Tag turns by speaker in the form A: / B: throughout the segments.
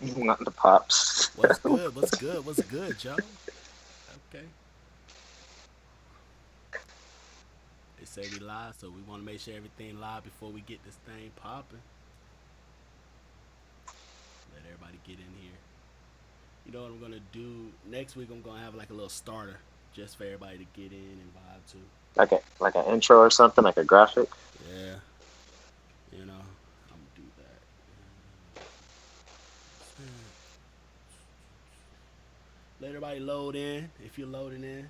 A: Not the pops.
B: What's good? What's good? What's good, Joe? Okay. They say we live, so we want to make sure everything live before we get this thing popping. Let everybody get in here. You know what I'm gonna do next week? I'm gonna have like a little starter just for everybody to get in and vibe to.
A: Like an intro or something, like a graphic.
B: Yeah, I'm gonna do that. Let everybody load in. If you're loading in,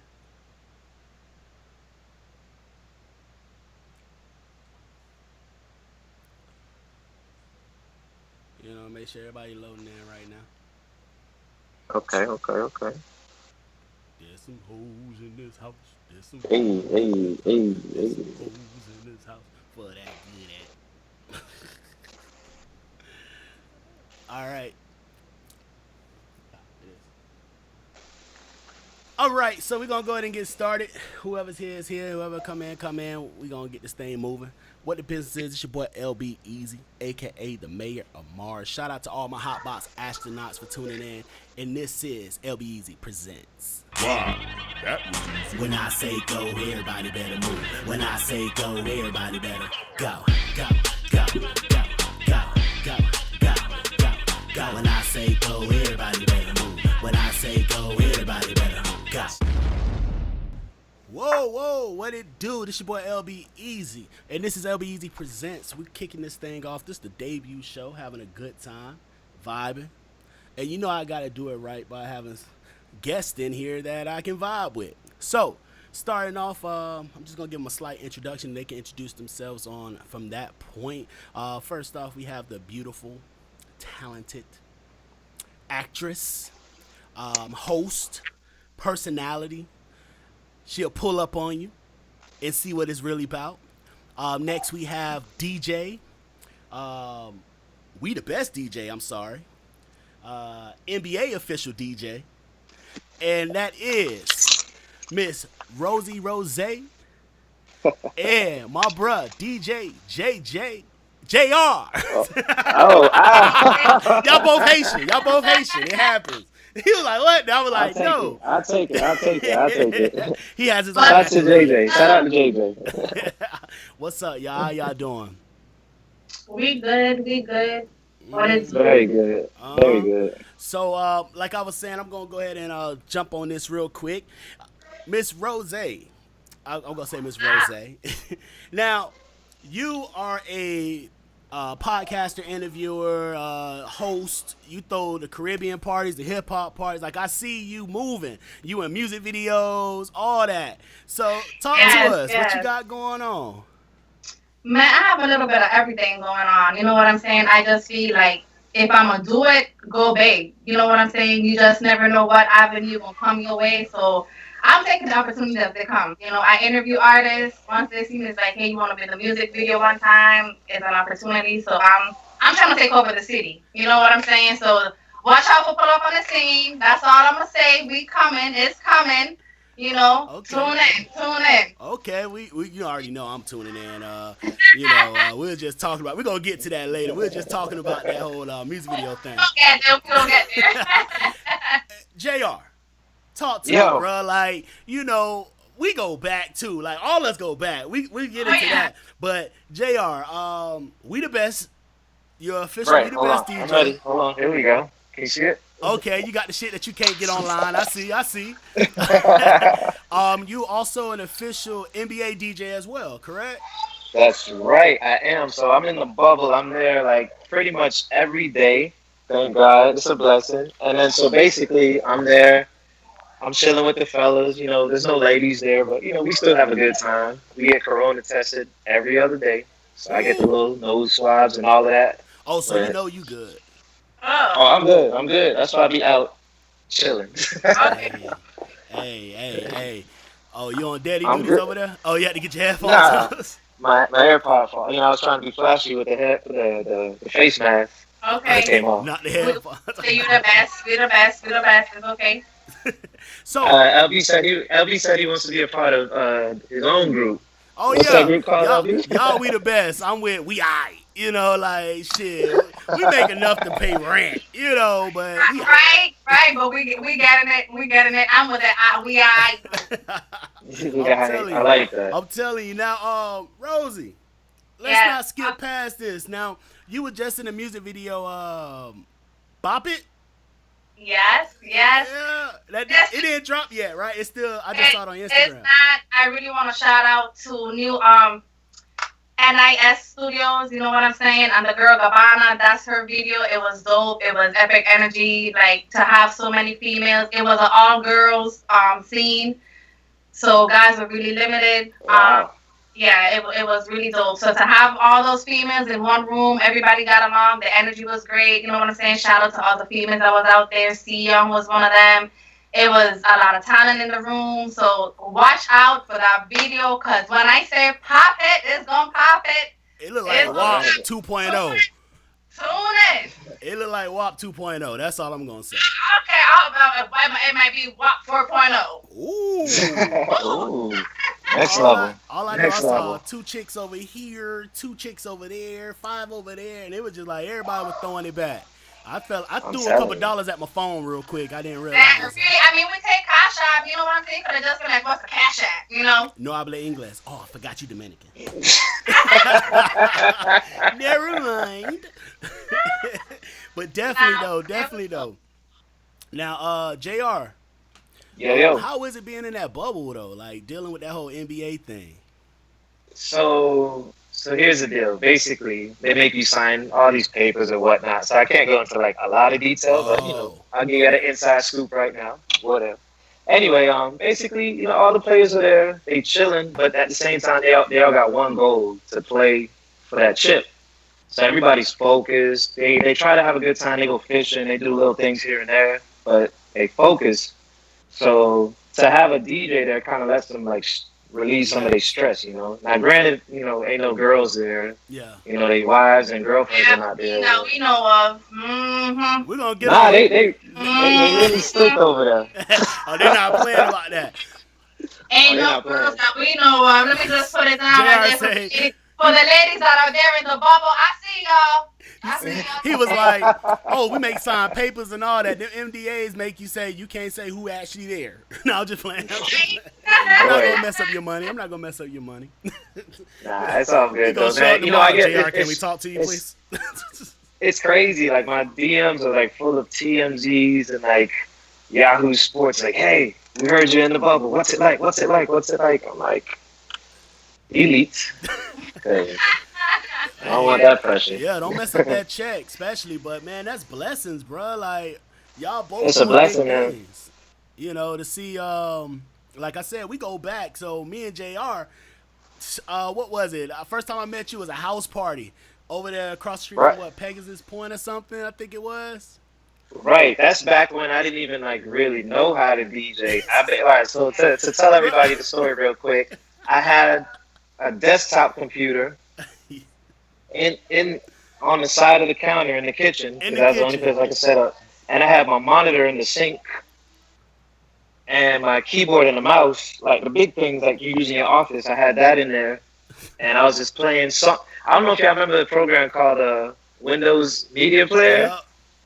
B: make sure everybody loading in right now.
A: Okay.
B: There's some hoes in this house. There's some
A: Hey,
B: hoes in
A: hey,
B: this house.
A: hey,
B: There's
A: hey.
B: some hoes in this house for that good at. All right. All right, so we're gonna go ahead and get started. Whoever's here is here. Whoever come in, come in. We're gonna get this thing moving. What the business is, it's your boy LBEZ, aka the Mayor of Mars. Shout out to all my Hotbox astronauts for tuning in. And this is LBEZ Presents.
C: Wow, that was easy.
B: When I say go, everybody better move. When I say go, everybody better go. Go, go, go, go, go, go, go, go. When I say go, everybody better move. When I say go, everybody better go. Whoa, whoa, what it do? This your boy LB Easy. And this is LB Easy Presents. We're kicking this thing off. This is the debut show, having a good time, vibing. And you know I gotta do it right by having guests in here that I can vibe with. So, starting off, I'm just gonna give them a slight introduction. They can introduce themselves on from that point. First off, we have the beautiful, talented actress, host, personality. She'll pull up on you and see what it's really about. Next, we have DJ. Um, we the best DJ. I'm sorry. NBA official DJ, and that is Miss Rosie Rose and my bruh DJ JJ JR.
A: Oh, oh, ah.
B: Y'all both Haitian. Y'all both Haitian. It happens. He was like, "What?" And I was
A: I'll
B: like,
A: take it.
B: "No."
A: I'll take it. I'll take it. I'll take it.
B: He has his own
A: Shout out to
B: accolade.
A: JJ. Shout out to JJ.
B: What's up, y'all? How y'all doing?
D: We good, we good. What is
B: Mm-hmm.
A: Very
D: good?
A: good.
B: Uh
A: Very
B: huh.
A: good.
B: So, like I was saying, I'm gonna go ahead and jump on this real quick. Miss Rose, I'm gonna say Miss Rose. Now, you are a podcaster, interviewer, host. You throw the Caribbean parties, the hip hop parties. Like I see you moving. You in music videos, all that. So, talk to
D: Yes,
B: us. What you
D: yes.
B: got going on?
D: Man, I have a little bit of everything going on. You know what I'm saying? I just feel like if I'm gonna do it, go big. You know what I'm saying? You just never know what avenue gonna come your way. So I'm taking the opportunity as they come. You know, I interview artists. Once they see me, it's like, hey, you want to be in the music video one time? It's an opportunity. So I'm trying to take over the city. You know what I'm saying? So watch out for pull up on the scene. That's all I'm gonna say. We coming. It's coming. You know,
B: Okay.
D: tune in. Tune in.
B: Okay, we you already know I'm tuning in. We are just talking about. We're gonna get to that later. We are just talking about that whole music video thing.
D: We'll get there. We'll get there.
B: Jr. Talk to me,
A: Yo,
B: bro. Like we go back too. Like all us go back. We get
D: Oh
B: into
D: yeah.
B: that. But Jr. We the best. You're official. We
A: right.
B: the
A: Hold on.
B: best
A: I'm
B: DJ.
A: ready. Hold on. Here we go. Can you see it?
B: Okay, you got the shit that you can't get online. I see. I see. You also an official NBA DJ as well, correct?
A: That's right. I am. So I'm in the bubble. I'm there like pretty much every day. Thank God. It's a blessing. And then so basically I'm there. I'm chilling with the fellas. There's no ladies there, but we still have a good time. We get corona tested every other day. So I get the
B: Ooh.
A: little nose swabs and all of that.
B: Oh, so you
A: But
B: know you good.
A: oh,
D: Oh.
A: I'm good. I'm good. That's why I be out chilling.
D: Okay.
B: Hey, hey. Oh, you on daddy
A: I'm
B: duties
A: good.
B: over there? Oh, you had to get your headphones
A: Nah,
B: on?
A: my AirPod fall. I was trying to be flashy with the face mask. It
D: Okay.
A: came off.
B: Not the
D: We
B: headphones.
D: say you the best. We the best. We the best. It's okay.
B: So,
A: LB said he wants to be a part of his own group.
B: oh
A: What's that
B: yeah,
A: group called, LB?
B: y'all we the best. I'm with we I. Like shit. we make enough to pay rent, you know. But we
D: Right. But we getting it. We getting it. I'm with it. We I.
B: I'm
A: Yeah,
B: telling
A: I
B: you,
A: like that.
B: I'm telling you now. Rosie, let's
D: Yes.
B: not skip past this. Now, you were just in the music video. Bop it.
D: Yes. Yes.
B: Yeah,
D: Yes.
B: it didn't drop yet, right? It's still. I just
D: It,
B: saw it on
D: it's
B: Instagram.
D: not. I really want to shout out to new NIS Studios, you know what I'm saying? And the girl Gabbana, that's her video. It was dope. It was epic energy. Like to have so many females. It was an all girls scene. So guys were really limited.
A: Wow.
D: Yeah, it was really dope. So to have all those females in one room, everybody got along. The energy was great. You know what I'm saying? Shout out to all the females that was out there. C Young was one of them. It was a lot of talent in the room. So watch out for that video, because when I say pop it, it's going to pop it.
B: It looked like WAP 2.0.
D: Tune in.
B: It looked like WAP 2.0. That's all I'm gonna say.
D: Okay, it might be WAP 4.0.
B: Ooh.
A: Ooh. Next level.
B: All I know,
A: Next
B: I saw
A: level.
B: 2 chicks over here, 2 chicks over there, 5 over there, and it was just like everybody was throwing it back. I threw a
A: telling
B: couple
A: you.
B: dollars at my phone real quick. I didn't realize.
D: Really, I mean, we take Cash App, you know what I'm saying? Could have just been like, what's the Cash App, you know?
B: No habla English. Oh, I forgot you Dominican. Never mind. But definitely though. Now, JR,
A: Yo.
B: how is it being in that bubble though? Like dealing with that whole NBA thing.
A: So here's the deal. Basically, they make you sign all these papers or whatnot. So I can't go into like a lot of detail, but I'll give you an inside scoop right now. Whatever. Anyway, basically, all the players are there. They chilling, but at the same time, they all got one goal to play for that chip. So everybody's focused. They try to have a good time. They go fishing. They do little things here and there, but they focus. So to have a DJ there kind of lets them like release some of their stress. Now, granted, ain't no girls there.
B: Yeah.
A: Their wives and girlfriends are not there.
D: We know of. Mm-hmm.
B: We're gonna get
A: Nah,
B: on.
A: they really strict over there.
B: Oh, they're not playing about that.
D: Ain't no
A: not
D: girls
A: playing.
D: that we know of. Let me just put it down right
B: JR
D: there
B: say-
D: for the ladies that are there in the bubble. I see y'all.
B: He was like, "Oh, we make signed papers and all that. The MDAs make you say you can't say who actually there." No, I'm just playing. I'm not gonna mess up your money.
A: Nah, it's all
B: We
A: good
B: gonna
A: though,
B: show up
A: man. I
B: tomorrow,
A: get
B: JR. Can we talk to you, please?
A: it's crazy. Like my DMs are like full of TMZs and like Yahoo Sports. Like, hey, we heard you in the bubble. What's it like? What's it like? What's it like? I'm like, elite. I don't want that pressure.
B: Yeah, don't mess up that check, especially. But man, that's blessings, bro. Like y'all both
A: It's a
B: doing
A: blessing,
B: big
A: man.
B: things. To see, like I said, we go back. So me and JR, what was it? First time I met you was a house party over there across the street
A: Right.
B: from Pegasus Point or something. I think it was.
A: Right. That's back when I didn't even like really know how to DJ. All right. So to tell everybody the story real quick, I had a desktop computer in on the side of the counter in the kitchen because that was the only place I could set up, and I had my monitor in the sink and my keyboard and the mouse, like the big things like you use in your office. I had that in there, and I was just playing some. I don't know if y'all remember the program called Windows Media Player.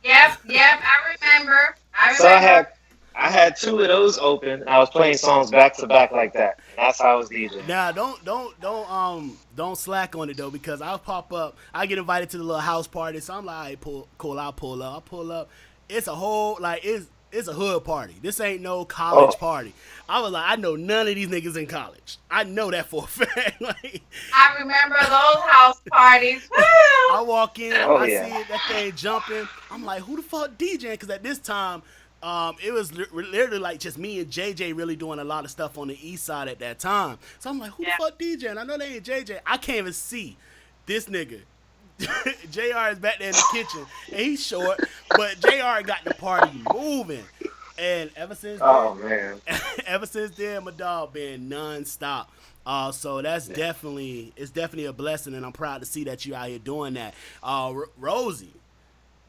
B: Yeah.
D: Yep. I remember.
A: So I had 2 of those open. And I was playing songs back to back like that. And that's how I was DJing.
B: Nah, don't slack on it though, because I'll pop up. I get invited to the little house party, so I'm like, cool, I'll pull up. It's a whole it's a hood party. This ain't no college party. I was like, I know none of these niggas in college. I know that for a fact. Like,
D: I remember those house parties. Woo!
B: I walk in,
A: Oh,
B: I
A: yeah.
B: see that thing jumping. I'm like, who the fuck DJing? Because at this time, it was literally like just me and JJ really doing a lot of stuff on the east side at that time. So I'm like, who the fuck DJing? I know they ain't JJ. I can't even see this nigga. JR is back there in the kitchen, and he's short, but JR got the party moving. And ever since then, my dog been nonstop. So that's definitely a blessing, and I'm proud to see that you out here doing that. Rosie,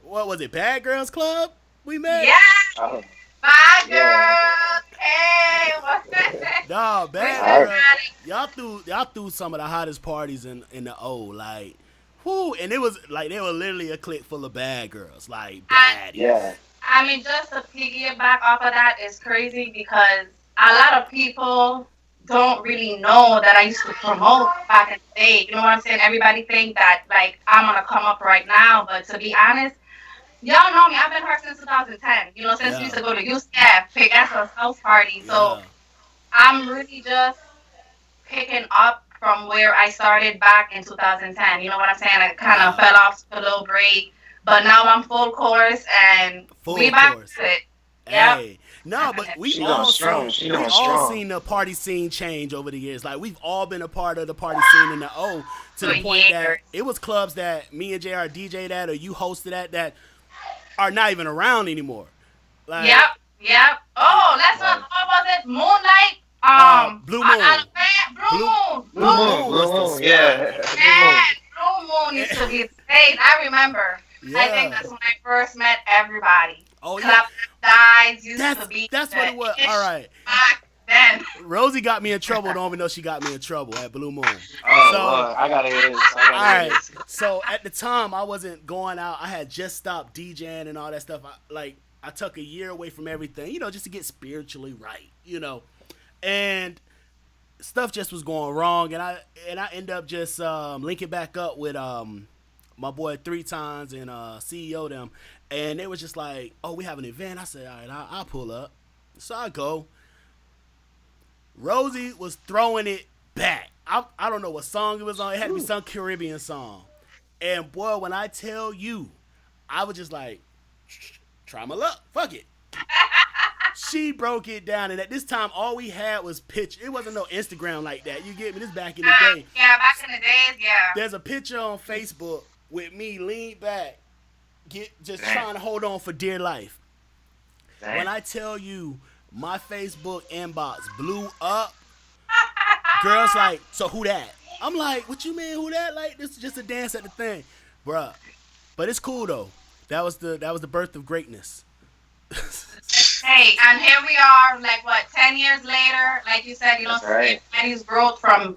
B: what was it? Bad Girls Club we met?
D: Yeah.
A: Oh,
D: Bye, girls.
A: Yeah.
D: Hey, what's that?
B: Dog, Bad Girls. Y'all threw some of the hottest parties in the O. Like, Whoo, and it was like they were literally a clique full of bad girls, like
D: And
B: baddies.
A: Yeah.
D: I mean, just to piggyback off of that is crazy because a lot of people don't really know that I used to promote back in the day. You know what I'm saying? Everybody think that like I'm gonna come up right now, but to be honest, y'all know me. I've been her since 2010. You know, since we used
B: Yeah,
D: to go to UCF, Big S's house party. So
B: yeah.
D: I'm really just picking up from where I started back in 2010. You know what I'm saying? I kind of
B: Yeah,
D: fell off to a little break, but now I'm full course and we
B: full
D: back
B: course.
D: to it. Yep.
B: Hey, no, but
A: She going strong. She
B: we
A: going
B: all
A: strong.
B: seen the party scene change over the years. Like we've all been a part of the party scene in the O to
D: For
B: the point that
D: years.
B: it was clubs that me and JR DJ'd at or you hosted at that are not even around anymore.
D: Yep.
B: Like
D: Yep. Oh, let's not.
A: Right.
D: What was it? Moonlight.
B: Blue Moon,
D: Blue
B: Blue
D: Moon.
A: Blue
D: Blue
B: Blue
D: Moon.
A: Moon.
B: Moon was
A: Blue
B: the
A: Moon.
B: spot.
A: Yeah. Blue Moon.
D: Man, Blue Moon used to be the stage. I remember. I think
B: Yeah.
D: that's when I first met everybody.
B: Oh yeah.
D: Club Dives used to
B: That's
D: be
B: that's what
D: the
B: it was.
D: ish
B: All right.
D: back then.
B: Rosie got me in trouble. Don't even know she got me in trouble at Blue Moon.
A: Oh
B: So
A: Lord, I gotta hear this. I
B: all
A: gotta hear
B: right.
A: this.
B: So at the time, I wasn't going out. I had just stopped DJing and all that stuff. I took a year away from everything, just to get spiritually right. And stuff just was going wrong, and I end up just linking back up with my boy 3 times and CEO them, and they was just like, "Oh, we have an event." I said, "All right, I'll pull up." So I go. Rosie was throwing it back. I don't know what song it was on. It had to be some Caribbean song. And boy, when I tell you, I was just like, try my luck. Fuck it. She broke it down, and at this time, all we had was picture. It wasn't no Instagram like that. You get me? This back in the day.
D: Yeah, back in the days, yeah.
B: There's a picture on Facebook with me leaned back, just
A: Damn.
B: trying to hold on for dear life. When
A: Damn.
B: I tell you, my Facebook inbox blew up. Girls like, so who that? I'm like, what you mean who that? Like, this is just a dance at the thing, bruh. But it's cool though. That was the birth of greatness.
D: Hey, and here we are, like what, 10 years later? Like you said,
A: That's
D: see
A: right.
D: everybody's growth from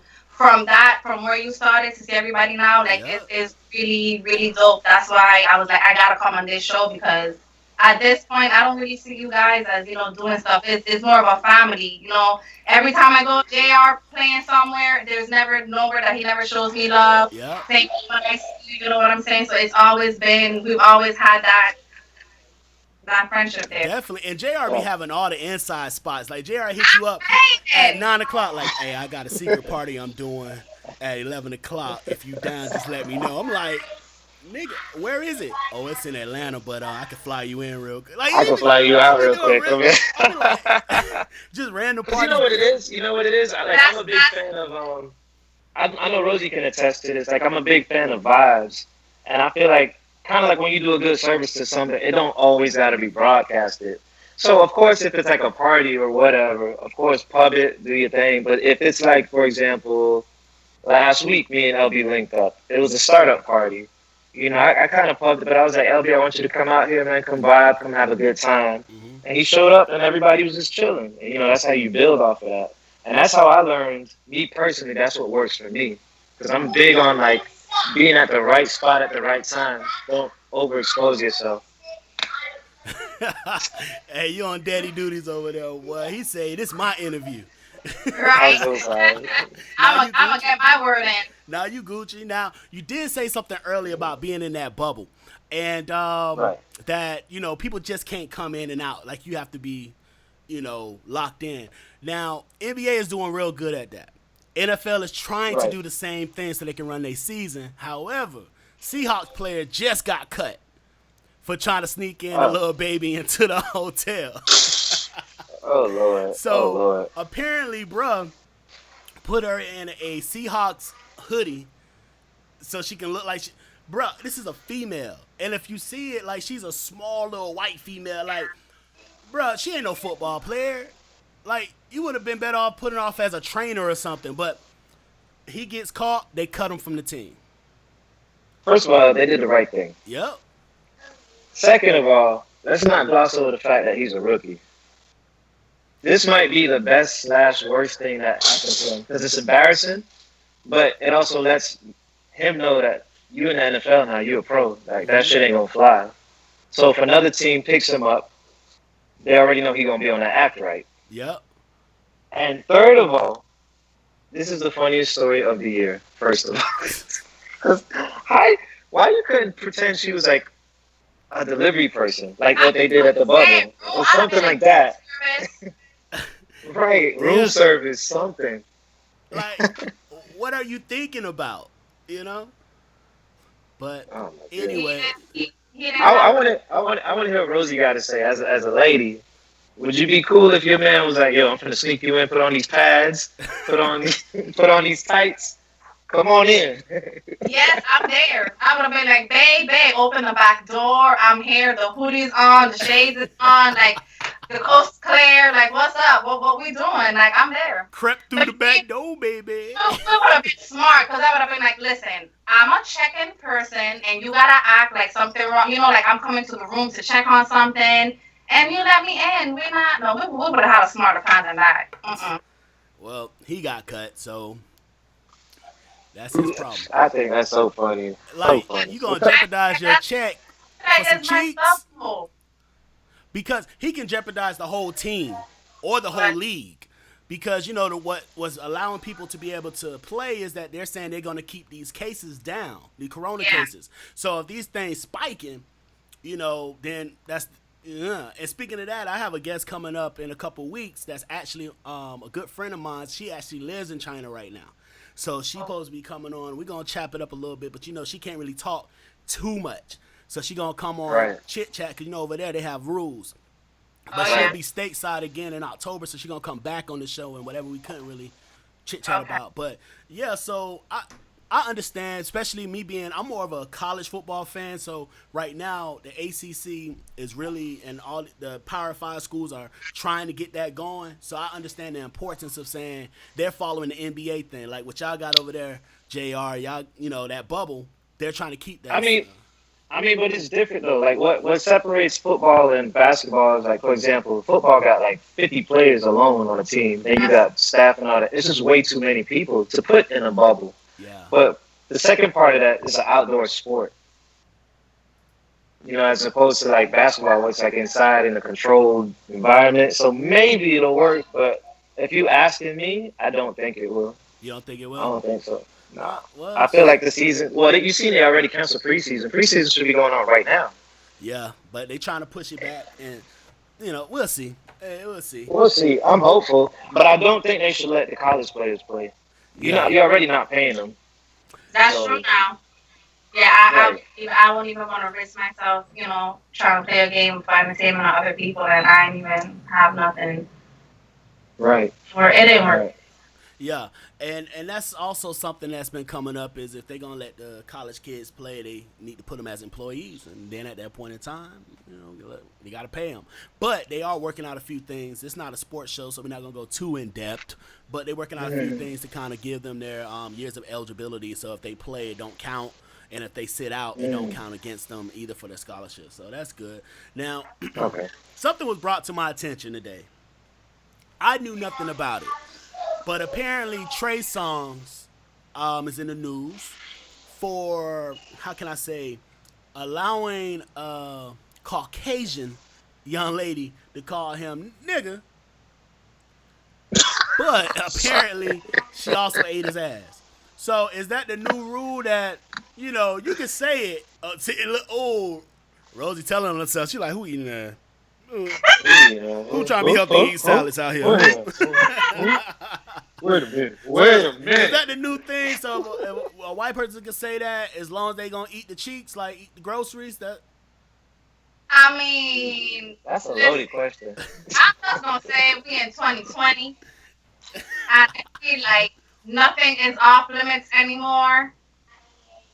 D: where you started to see everybody now. Like
B: Yeah.
D: it's really, really dope. That's why I was like, I gotta come on this show because at this point, I don't really see you guys as doing stuff. It's more of a family. Every time I go, Jr. playing somewhere, there's never nowhere that he never shows me love.
B: Yeah,
D: Thank you when I see you. You know what I'm saying? So it's always been, we've always had that friendship there.
B: definitely. And JR be
A: Yeah.
B: having all the inside spots. Like JR hit you up at
D: Hey,
B: 9 o'clock. Like, hey, I got a secret party I'm doing at 11 o'clock. If you down, just let me know. I'm like, nigga, where is it? Oh, it's in Atlanta, but I can fly you in real quick. Like,
A: I can fly you out
B: we
A: real
B: doing
A: quick. Come here.
B: I'm like, just random
A: Cause you
B: parties.
A: know what it is. You know what it is. I'm a big
D: that's
A: fan of. I know Rosie can attest to this. Like I'm a big fan of vibes, and I feel like kind of like when you do a good service to something, it don't always got to be broadcasted. So of course, if it's like a party or whatever, of course, pub it, do your thing. But if it's like, for example, last week, me and LB linked up. It was a startup party. I kind of pubbed it, but I was like, LB, I want you to come out here, man. Come vibe, come have a good time.
B: Mhm.
A: And he showed up, and everybody was just chilling. And, that's how you build off of that. And that's how I learned, me personally, that's what works for me. Because I'm big on, like, being at the right spot at the right time. Don't overexpose yourself.
B: Hey, you on daddy duties over there, boy. He say, this my interview.
A: I'm
D: right.
A: so sorry.
B: Now you
D: I'm gonna
B: Gucci.
D: get my word in.
B: Now you Gucci. Now you did say something earlier about being in that bubble, and
A: Right.
B: that people just can't come in and out. Like you have to be, locked in. Now NBA is doing real good at that. NFL is trying to
A: Right.
B: do the same thing so they can run their season. However, Seahawks player just got cut for trying to sneak in a
A: Oh.
B: little baby into the hotel.
A: Oh, Lord. Oh,
B: So
A: Lord.
B: apparently, bruh, put her in a Seahawks hoodie so she can look like bruh, this is a female. And if you see it, like, she's a small little white female. Like, bruh, she ain't no football player. Like, you would have been better off putting her off as a trainer or something. But he gets caught, they cut him from the team.
A: First of all, they did the right thing.
B: Yep.
A: Second of all, let's not gloss over the fact that he's a rookie. This might be the best/worst thing that happened to him because it's embarrassing, but it also lets him know that you in the NFL now, you a pro. Like that shit ain't gonna fly. So if another team picks him up, they already know he gonna be on that act right.
B: Yep.
A: And third of all, this is the funniest story of the year. First of all, 'cause why you couldn't pretend she was like a delivery person, like what they did at the bubble, or something like that. Right, room service, something.
B: Like, what are you thinking about? You know. But
A: Oh my
B: anyway,
A: I want to hear what Rosie got to say as a lady. Would you be cool if your man was like, "Yo, I'm finna sneak you in, put on these pads, put on put on these tights, come on in."
D: Yes, I'm there. I would have been like, babe, open the back door. I'm here. The hoodie's on. The shades is on. Like, the coast's clear. Like, what's up? What we doing? Like, I'm there.
B: crept through
D: But
B: the back door, baby.
D: you would have been smart because I would have been like, listen, I'm a check-in person and you got to act like something wrong. You know, like I'm coming to the room to check on something and you let me in. We're not, no, we would have had a smarter plan than that.
B: Well, he got cut, so that's his problem.
A: I think that's so funny. So
B: Like,
A: funny.
B: you gonna jeopardize your check for some
D: That is messed
B: cheeks?
D: up.
B: Because he can jeopardize the whole team or the whole
D: Right.
B: league. Because what was allowing people to be able to play is that they're saying they're going to keep these cases down, the corona cases. So if these things spiking, then that's And speaking of that, I have a guest coming up in a couple weeks. That's actually a good friend of mine. She actually lives in China right now, so she's supposed to be coming on. We're gonna chop it up a little bit, but she can't really talk too much. So she gonna come on chit chat because over there they have rules. But she'll be stateside again in October, so she's gonna come back on the show and whatever we couldn't really chit chat about. But yeah, so I understand, especially me I'm more of a college football fan. So right now the ACC is really, and all the Power 5 schools are trying to get that going. So I understand the importance of saying they're following the NBA thing, like what y'all got over there, JR. Y'all, that bubble. They're trying to keep that.
A: I mean, but it's different though. Like what separates football and basketball is like, for example, football got like 50 players alone on a team, and you got staff and all that. It's just way too many people to put in a bubble.
B: Yeah.
A: But the second part of that is an outdoor sport. As opposed to like basketball, where it's like inside in a controlled environment. So maybe it'll work, but if you asking me, I don't think it will.
B: You don't think it will?
A: I don't think so. Nah.
B: Well,
A: I feel like the season. Well, you seen they already canceled preseason. Preseason should be going on right now.
B: Yeah, but they trying to push it back, and we'll see. We'll see.
A: We'll see. I'm hopeful, but I don't think they should let the college players play. You're already not paying them.
D: That's true now. Yeah, I won't even want to risk myself, trying to play a game, fighting the same amount of other people, and I ain't even have nothing.
A: Right.
D: Or it ain't work.
A: Right.
B: Yeah, and that's also something that's been coming up is if they're going to let the college kids play, they need to put them as employees. And then at that point in time, they got to pay them. But they are working out a few things. It's not a sports show, so we're not going to go too in-depth. But they're working out a few things to kind of give them their years of eligibility. So if they play, it don't count. And if they sit out, it don't count against them either for their scholarship. So that's good. Now, something was brought to my attention today. I knew nothing about it. But apparently Trey Songz is in the news for, how can I say, allowing a Caucasian young lady to call him nigga. But apparently she also ate his ass. So is that the new rule that, you can say it? Rosie telling herself, she like, who eating that? Who trying to be healthy eating salads out here?
A: Wait a minute.
B: Is that the new thing? So a white person can say that as long as they gonna eat the cheeks, like eat the groceries.
D: I mean,
A: that's a loaded question.
D: I'm just gonna say we in 2020. I feel like nothing is off limits anymore.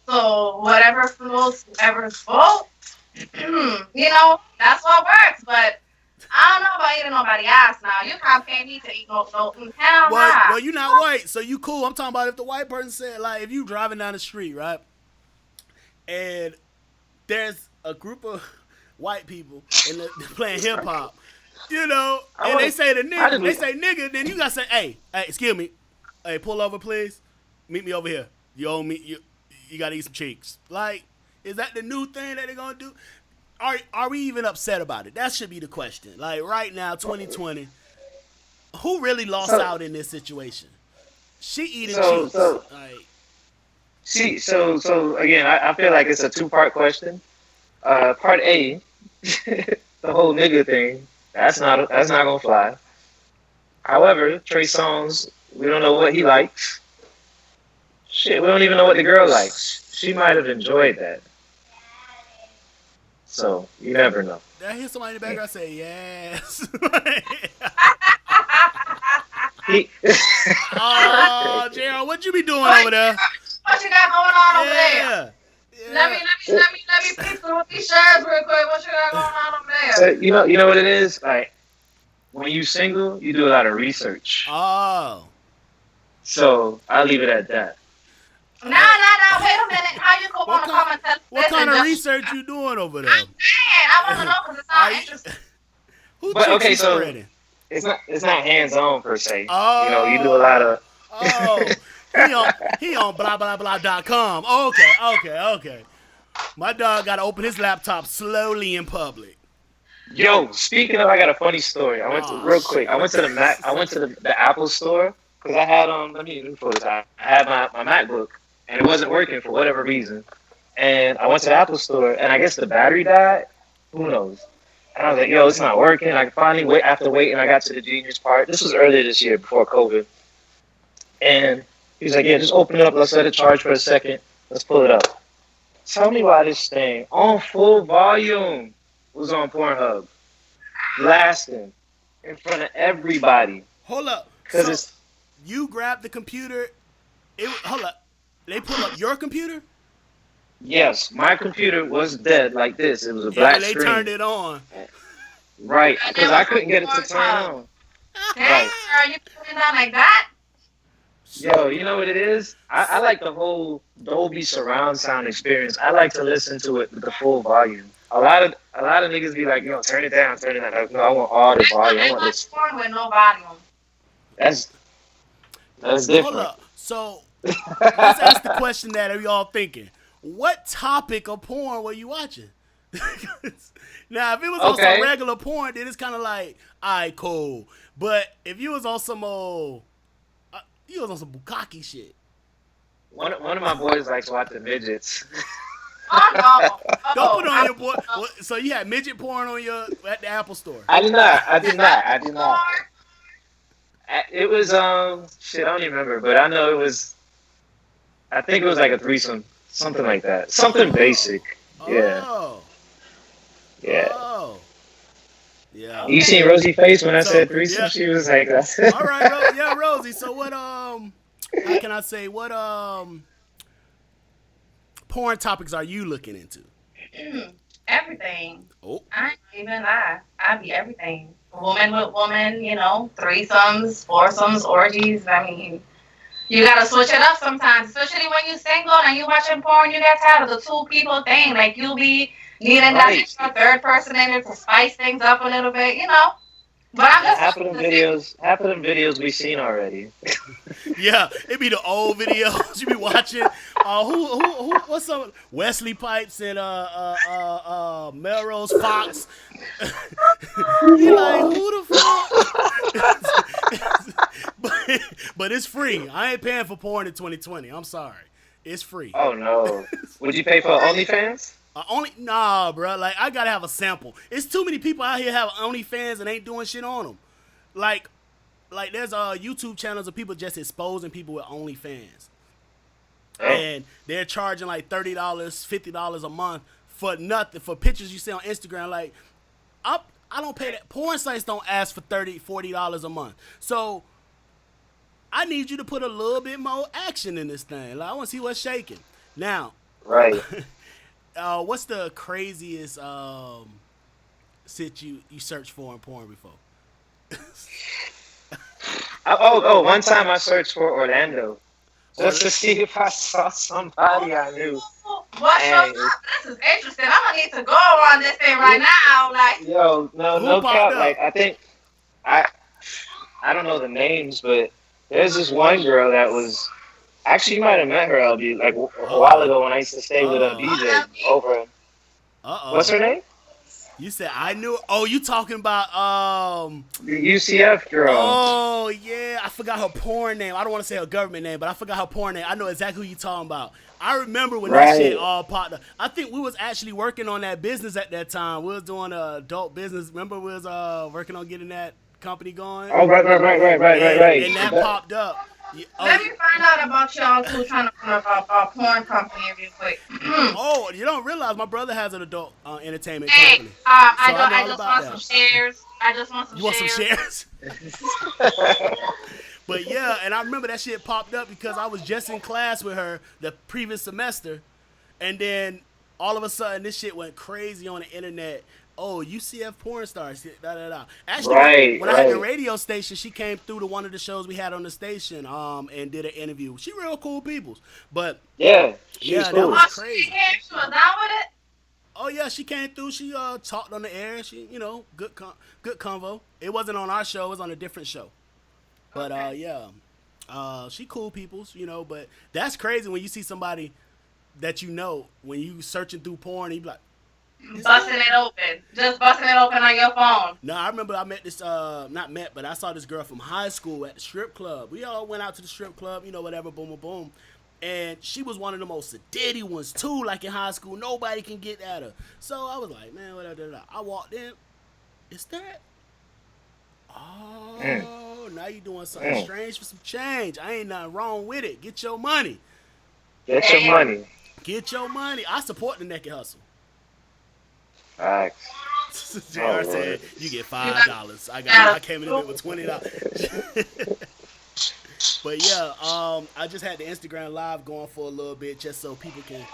D: So whatever flows, whoever's fault. That's what works. But I don't know about eating nobody ass now. You can't pay me to eat no hell.
B: Well, you're not white, so you cool. I'm talking about if the white person said, like, if you driving down the street, right, and there's a group of white people and they're playing hip hop, and they say nigga, then you gotta say, hey, excuse me, hey, pull over, please. Meet me over here. You owe me. You gotta eat some cheeks. Like, is that the new thing that they're gonna do? Are we even upset about it? That should be the question. Like right now, 2020, who really lost
A: So,
B: out in this situation? She eating
A: so,
B: cheeks.
A: so,
B: Like,
A: so again, I feel like it's a two-part question. Part A, the whole nigga thing, that's not gonna fly. However, Trey Songz, we don't know what he likes. Shit, we don't even know what the girl likes. She might have enjoyed that. So you never know.
B: I hear somebody in the background say yes.
A: He,
B: Oh, Gerald, what you be doing over there?
D: What you got going on over there?
B: Yeah.
D: Let me
B: Yeah.
D: pick through these shirts real quick. What you got going on over
A: so
D: there?
A: you know what it is. Like when you single, you do a lot of research.
B: Oh.
A: So I'll leave it at that.
D: Nah. Wait a minute. How you go
B: What
D: on to come and tell us
B: What
D: this
B: kind
D: and
B: of
D: just
B: research you doing over there?
D: man, I want to know because it's
B: Are
D: not
B: you,
D: interesting.
B: who
A: But
B: chicks
A: okay,
B: you
A: so
B: spreading?
A: it's not hands on per se. You do a lot
B: Oh.
A: of
B: Oh. He on blah blah blah.com. Okay. My dog got to open his laptop slowly in public.
A: Yo, speaking of, I got a funny story. I went to
B: Oh
A: real quick. I
B: shit.
A: went to the Mac. I went to the Apple store because I had let me pull this out. I had my MacBook and it wasn't working for whatever reason. And I went to the Apple store and I guess the battery died. Who knows? And I was like, yo, it's not working. I finally wait after waiting. I got to the genius part. This was earlier this year before COVID. And he was like, yeah, just open it up. Let's let it charge for a second. Let's pull it up. Tell me why this thing on full volume was on Pornhub, blasting in front of everybody.
B: Hold up.
A: Cause
B: So
A: it's
B: you grabbed the computer. Hold up. They pull up your computer
A: yes, my computer was dead like this. It was a
B: and
A: black
B: they
A: screen,
B: turned it on.
A: right?
D: And
A: Because
D: it
A: I
D: was
A: couldn't get it to turn
D: Pornhub.
A: on.
D: Dang,
A: Right.
D: girl, you putting it down like that?
A: Yo,
B: So
A: you know what it is? I like the whole Dolby surround sound experience. I like to listen to it with the full volume. A lot of niggas be like, yo, turn it down, turn it down. Like, no, I want all the volume. I
D: I
A: want
D: watch
A: this.
D: porn with no volume.
A: That's that's
B: hold
A: different.
B: up. So let's ask the question that we all thinking. What topic of porn were you watching? Now, if it was on some
A: Okay.
B: regular porn, then it's kind of like, alright, cool. But if you was on some you was on some bukkake shit.
A: One of my boys likes watching midgets.
D: Oh no.
B: Don't
D: Oh,
B: put it on your boy. So you had midget porn on your at the Apple store.
A: I did not. I did not. I did not.
D: porn?
A: It was shit. I don't even remember, but I know it was. I think it was like a threesome, something like that. Something basic. Yeah,
B: Oh.
A: yeah.
B: Oh. Yeah.
A: You seen Rosie face when I
B: So,
A: said threesome?
B: yeah.
A: She was like,
B: All right, yeah, Rosie. So what how can I say what porn topics are you looking into?
D: Everything.
B: Oh.
D: I ain't even lie. I be everything. Woman with woman, threesomes, foursomes, orgies. I mean, you gotta switch it up sometimes, especially when you single and you watching porn. You get tired of the two people thing. Like you be needing that
A: right.
D: extra third person in there to spice things up a little bit. But I'm just
A: Half of them videos we seen already.
B: Yeah, it be the old videos you be watching. Who what's up? Wesley Pipes and Melrose Fox. You like who the fuck? but it's free. I ain't paying for porn in 2020. I'm sorry, it's free.
A: Oh no! Would you pay for OnlyFans?
B: Nah, bro. Like I gotta have a sample. It's too many people out here have OnlyFans and ain't doing shit on them. Like there's YouTube channels of people just exposing people with OnlyFans,
A: Oh,
B: and they're charging like $30, $50 a month for nothing for pictures you see on Instagram. Like I don't pay that. Porn sites don't ask for $30, $40 a month. So I need you to put a little bit more action in this thing. Like I want to see what's shaking. Now,
A: right.
B: what's the craziest shit you searched for in porn before?
A: One time I searched for Orlando just to see if I saw somebody I knew.
D: What's your
A: And
D: This is interesting. I'm gonna need to go on this thing right now. Like,
A: yo,
B: Who
A: no
B: popped
A: cap.
B: up?
A: Like I think I don't know the names, but there's this one girl that was Actually, you might have met her, LB, like
B: Uh
A: a while
B: oh.
A: ago when I used to stay with a
B: Uh oh.
A: BJ over.
B: Uh
A: What's
B: oh.
A: her name?
B: You said I knew. Oh, you talking about
A: The UCF girl.
B: Oh yeah, I forgot her porn name. I don't want to say her government name, but I forgot her porn name. I know exactly who you talking about. I remember when that shit
A: Right.
B: all popped up. I think we was actually working on that business at that time. We was doing adult business. Remember we was working on getting that company going,
A: Oh, right.
B: and that popped up. Oh,
D: Let me find out about y'all two trying to run a porn company real quick.
B: oh, you don't realize my brother has an adult entertainment
D: Hey,
B: company,
D: I
B: so I
D: don't.
B: know
D: I
B: all
D: just
B: about
D: want some
B: that.
D: shares. I just want some
B: You want some
D: shares.
B: shares? But yeah, and I remember that shit popped up because I was just in class with her the previous semester, and then all of a sudden this shit went crazy on the internet. Oh, UCF porn stars, da da da. Actually,
A: Right,
B: when I had the
A: right.
B: radio station, she came through to one of the shows we had on the station, and did an interview. She real cool peoples, but
A: Yeah, she was
B: yeah, that
A: cool.
B: was
D: Oh, she
B: crazy.
D: came. She was down with it.
B: Oh yeah, she came through. She talked on the air. She, good convo. It wasn't on our show. It was on a different show. But
D: Okay.
B: yeah, she cool peoples, But that's crazy when you see somebody that when you searching through porn, you be like, is
D: Busting
B: that?
D: it open. Just busting it open on your phone.
B: No, I remember I met this, not met, but I saw this girl from high school at the strip club. We all went out to the strip club, whatever, boom, boom, boom. And she was one of the most sedity ones too. Like in high school, nobody can get at her. So I was like, man, whatever. I walked in. Is that?
A: Mm,
B: Oh, now you doing something
A: mm.
B: strange for some change. I ain't nothing wrong with it. Get your money.
A: Get your money.
B: Get your money. I support the naked hustle.
A: Facts. Oh
B: JR said
A: Lord.
B: you get
D: You got
B: $5. I
D: that.
B: came in a bit with $20. But yeah, I just had the Instagram live going for a little bit just so people can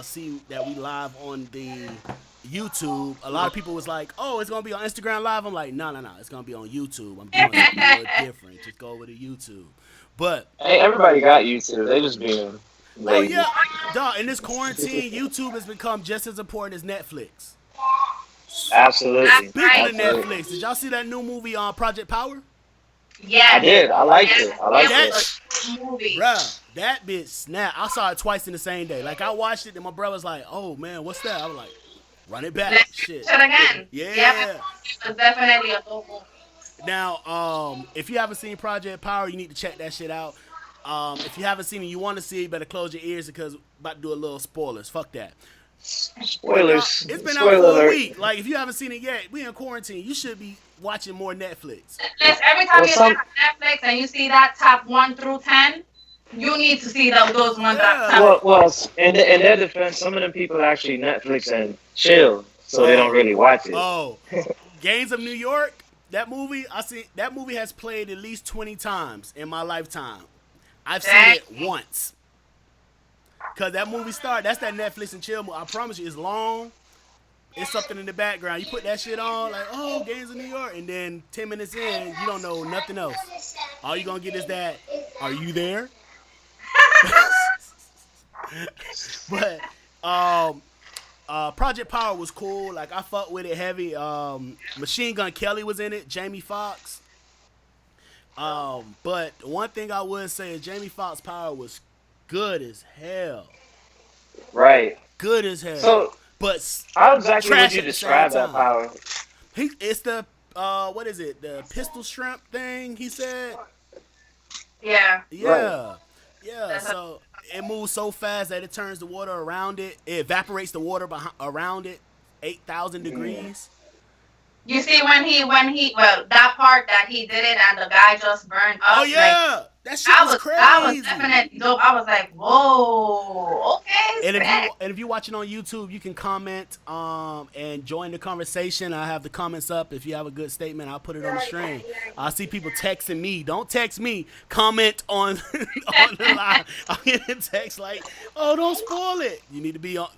B: see that we live on the YouTube. A lot of people was like, "Oh, it's gonna be on Instagram live." I'm like, "No, it's gonna be on YouTube. I'm doing something a little different. Just go over to YouTube." But
A: Hey, everybody got YouTube. They just being
B: oh
A: lazy.
B: yeah, dog. In this quarantine, YouTube has become just as important as Netflix.
A: Absolutely.
D: That's
B: Speaking
D: right.
B: of
A: Absolutely.
B: Netflix, did y'all see that new movie on Project Power?
A: I
D: Yes.
A: did. I liked
D: Yes.
A: it. I liked
D: It
B: That,
A: it.
D: was a good movie.
B: bruh, that bitch snap. I saw it twice in the same day. Like I watched it, and my brother was like, "Oh man, what's that?" I was like, "Run it back,
D: Let's
B: shit."
D: watch it again. Yep.
B: Yeah.
D: It was definitely a good movie.
B: Now, if you haven't seen Project Power, you need to check that shit out. If you haven't seen it, you want to see it, you better close your ears because I'm about to do a little spoilers. Fuck that. But no,
A: Spoilers.
B: it's been out
A: Spoiler
B: for a
A: alert.
B: week. Like if you haven't seen it yet, we in quarantine. You should be watching more Netflix.
D: Listen, every time
A: Well,
D: you
A: some.
D: check Netflix and you see that top 1 through 10, you need to see those ones that
B: Yeah,
D: top.
B: like
A: In their defense, some of them people actually Netflix and chill, so they don't
B: oh,
A: really watch it.
B: oh, Gangs of New York. That movie, I see. That movie has played at least 20 times in my lifetime. I've seen
D: Dang.
B: it once. Cause that movie start. That's that Netflix and chill movie. I promise you, it's long. It's something in the background. You put that shit on, like, oh, Gangs of New York, and then 10 minutes in, you don't know nothing else. All you gonna get is that. Are you there? But Project Power was cool. Like I fucked with it heavy. Machine Gun Kelly was in it. Jamie Foxx. But one thing I would say is Jamie Foxx Power was good as hell.
A: Right.
B: Good as hell.
A: So,
B: But
A: how exactly would
B: trash
A: you
B: at the same
A: describe that
B: time.
A: power?
B: It's the what is it? The pistol shrimp thing. He said.
D: Yeah.
B: Yeah, yeah. So it moves so fast that it turns the water around it. It evaporates the water around it, 8,000 degrees.
D: You see well that part that he did it and the guy just burned
B: Oh
D: up like
B: yeah, that shit
D: that
B: was
D: was
B: crazy.
D: definitely dope. I was like, whoa, okay,
B: And
D: respect.
B: if you're watching on YouTube, you can comment and join the conversation. I have the comments up. If you have a good statement, I'll put it on the stream. I see people texting me. Don't text me. Comment on on the live. I'm getting text like, "Oh, don't spoil it." You need to be on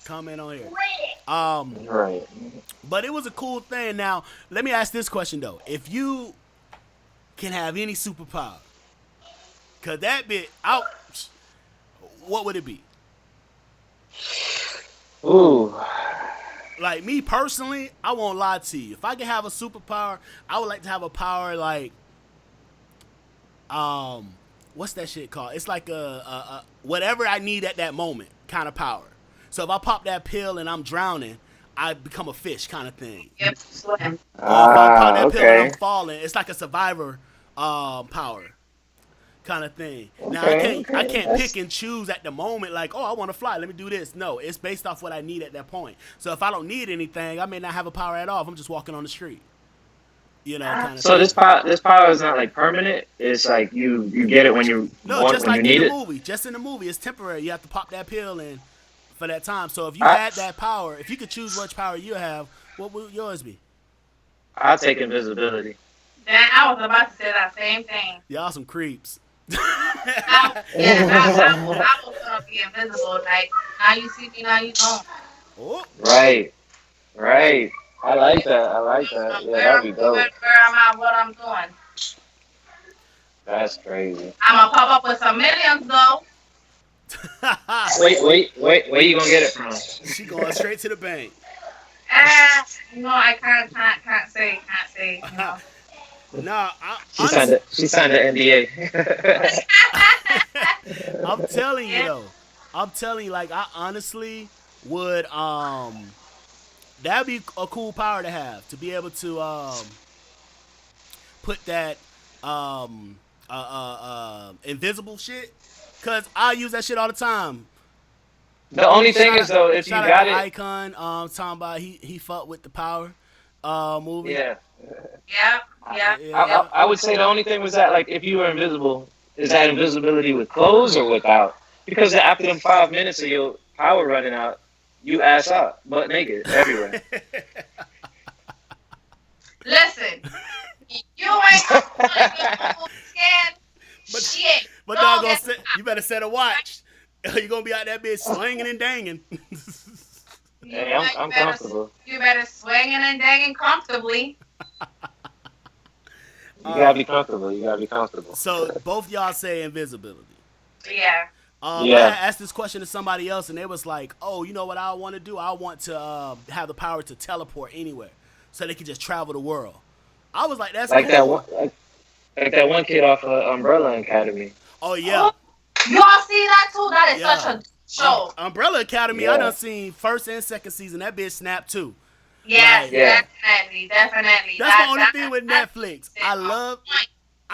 B: comment on here.
A: Right.
B: But it was a cool thing. Now, let me ask this question though: if you can have any superpower, cause that bit out, what would it be?
A: Ooh.
B: Like me personally, I won't lie to you. If I could have a superpower, I would like to have a power like what's that shit called? It's like a whatever I need at that moment kind of power. So if I pop that pill and I'm drowning, I become a fish kind of thing.
D: Yep, swim.
B: Or if I pop that pill and I'm
A: Okay.
B: falling, it's like a survivor power kind of thing. Now
A: Okay.
B: I
A: Okay.
B: can't pick and choose at the moment like, oh, I want to fly, let me do this. No, it's based off what I need at that point. So if I don't need anything, I may not have a power at all if I'm just walking on the street. Kind of
A: So
B: thing.
A: this power is not like permanent. It's like you get it when you
B: No,
A: want
B: just
A: when you
B: like in
A: need
B: the
A: it.
B: movie. Just in the movie, it's temporary. You have to pop that pill in for that time. So if you
A: I
B: had that power, if you could choose which power you have, what would yours be?
A: I'll take invisibility.
D: Then I was about to say that same thing.
B: Y'all some creeps.
D: I was gonna be invisible. Like now you see me, now you don't.
B: Oh,
A: Right. Right. I like that. I like that. Yeah,
D: Where
A: that'd
D: I'm
A: be
D: going,
A: dope.
D: where I'm at, what I'm doing.
A: That's crazy.
D: I'm gonna pop up with some millions though.
A: Where you gonna get it from?
B: she going straight to the bank.
D: I can't say.
B: Nah,
A: She signed it. She signed the NDA.
B: I'm telling you
D: Yeah.
B: though. I'm telling you, like I honestly would that'd be a cool power to have to be able to put that invisible shit. Cause I use that shit all the time.
A: The only thing is though, if you
B: Shout out
A: got
B: to
A: it,
B: Icon, talking about he fucked with the power movie.
A: yeah.
D: Yep, yep,
B: Yeah.
A: I would say the only thing was that like if you were invisible, is that invisibility with clothes or without? Because after them 5 minutes of your power running out, you ass out, butt naked, everywhere.
D: Listen, you ain't gonna get scared.
B: But
D: Shit.
B: but
D: Go
B: dog gonna
D: get
B: set, you better set a watch. You're gonna be out that bitch swinging and danging.
A: Hey, I'm comfortable.
D: You better swinging and danging comfortably.
A: You gotta be comfortable. You gotta be comfortable.
B: So both y'all say invisibility.
D: Yeah.
B: I
A: Yeah.
B: had asked this question to somebody else, and they was like, "Oh, you know what I want to do? I want to have the power to teleport anywhere, so they can just travel the world." I was like, "That's
A: Like
B: cool."
A: that one, like that one kid off Umbrella Academy.
B: Oh yeah,
D: You all see that too? That is
B: Yeah.
D: such a show.
B: Umbrella Academy. I
A: Yeah.
B: done seen first and second season. That bitch snapped too.
D: Yes,
A: Yeah.
D: definitely.
B: That's the only thing with
D: that's
B: Netflix.
D: it.
B: I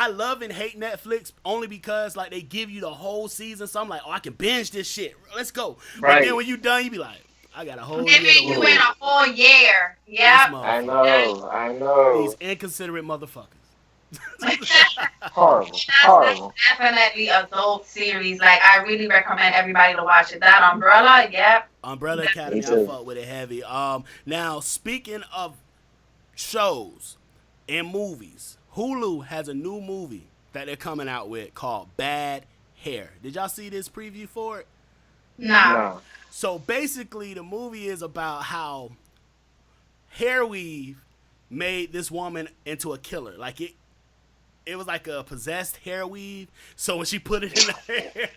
B: love and hate Netflix only because like they give you the whole season. So I'm like, oh, I can binge this shit. Let's go. But
A: Right.
B: then when you done, you be like, I got a whole year
D: Giving
B: to
D: you
B: wait.
D: in a whole year.
B: This
D: Yep.
A: I
B: motherfucker.
A: know. I know.
B: These inconsiderate motherfuckers.
A: Horrible. Horrible.
D: Definitely a dope series. Like I really recommend everybody to watch it. That Umbrella, yep.
B: Umbrella Academy,
A: Me
B: I
A: too.
B: fuck with it heavy. Now speaking of shows and movies, Hulu has a new movie that they're coming out with called Bad Hair. Did y'all see this preview for it?
D: Nah.
A: No.
B: So basically, the movie is about how hair weave made this woman into a killer. Like it was like a possessed hair weave. So when she put it in her hair,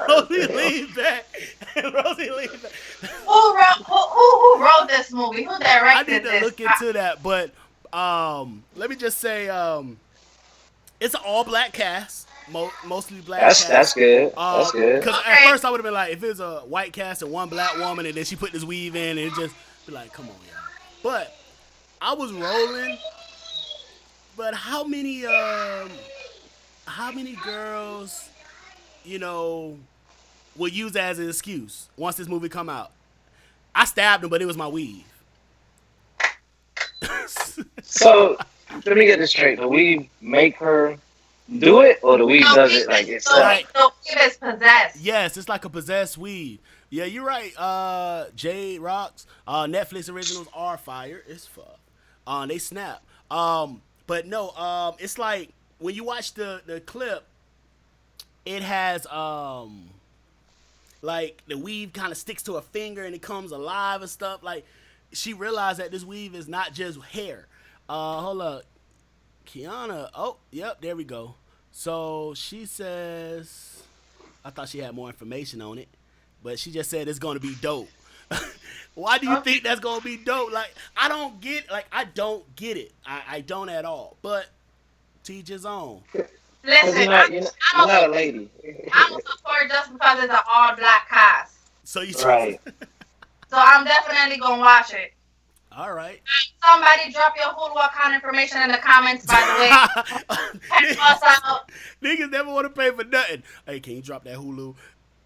B: Rosie leaned back. Rosie leaned back.
D: Who wrote this movie? Who
B: I
D: directed
B: need to
D: this?
B: look into that, but let me just say, it's an all black cast, mostly black cast.
A: That's good. That's good.
B: Because
D: Okay.
B: at first I would have been like, if it was a white cast and one black woman, and then she put this weave in, and it just be like, come on, y'all. But I was rolling. But how many girls, will use that as an excuse once this movie come out? I stabbed him, but it was my weave.
A: So let me get this straight. Do we make her do it, or do we does it like itself?
D: So it is possessed.
B: Yes, it's like a possessed weave. Yeah, you're right. Jade Rocks. Netflix originals are fire. It's fuck. They snap. But no. It's like when you watch the clip, it has like the weave kind of sticks to her finger and it comes alive and stuff. Like she realized that this weave is not just hair. Hold up, Kiana. Oh, yep, there we go. So she says, I thought she had more information on it, but she just said it's gonna be dope. Why do you think that's gonna be dope? Like I don't get it. I don't at all. But teach his own.
A: Because
D: Listen,
A: you're not a lady.
D: I'm a support just because it's an all black cast.
B: So you choose.
A: Right.
D: So I'm definitely gonna watch it.
B: All right.
D: Somebody drop your Hulu account information in the comments, by the way. Help us out.
B: Niggas never want to pay for nothing. Hey, can you drop that Hulu?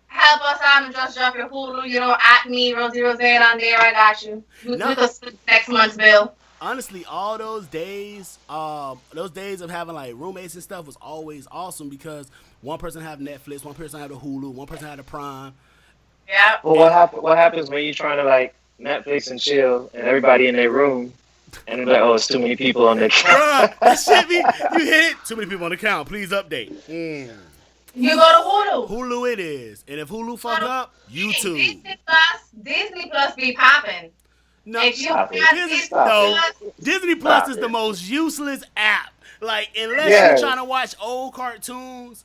D: Help us out and just drop your Hulu. At me, Rosie Roseanne on there. I got you.
B: No.
D: We could split next month's bill.
B: Honestly, all those days of having like roommates and stuff was always awesome because one person had Netflix, one person had a Hulu, one person had a Prime.
D: Yeah.
A: Well, what happens when you're trying to like Netflix and chill, and everybody in their room, and they're like, oh, it's too many people on their couch.
B: Bruh, that shit be, you hit it. Too many people on the count. Please update.
D: You go to Hulu.
B: Hulu it is. And if Hulu fuck up, YouTube.
D: Disney Plus be popping.
B: No,
D: If you
A: Stop it.
D: got
B: Disney,
D: Disney
B: no,
D: Plus,
B: Disney Plus
A: Stop
B: is
A: it.
B: the most useless app. Like, unless
A: Yes.
B: you're trying to watch old cartoons,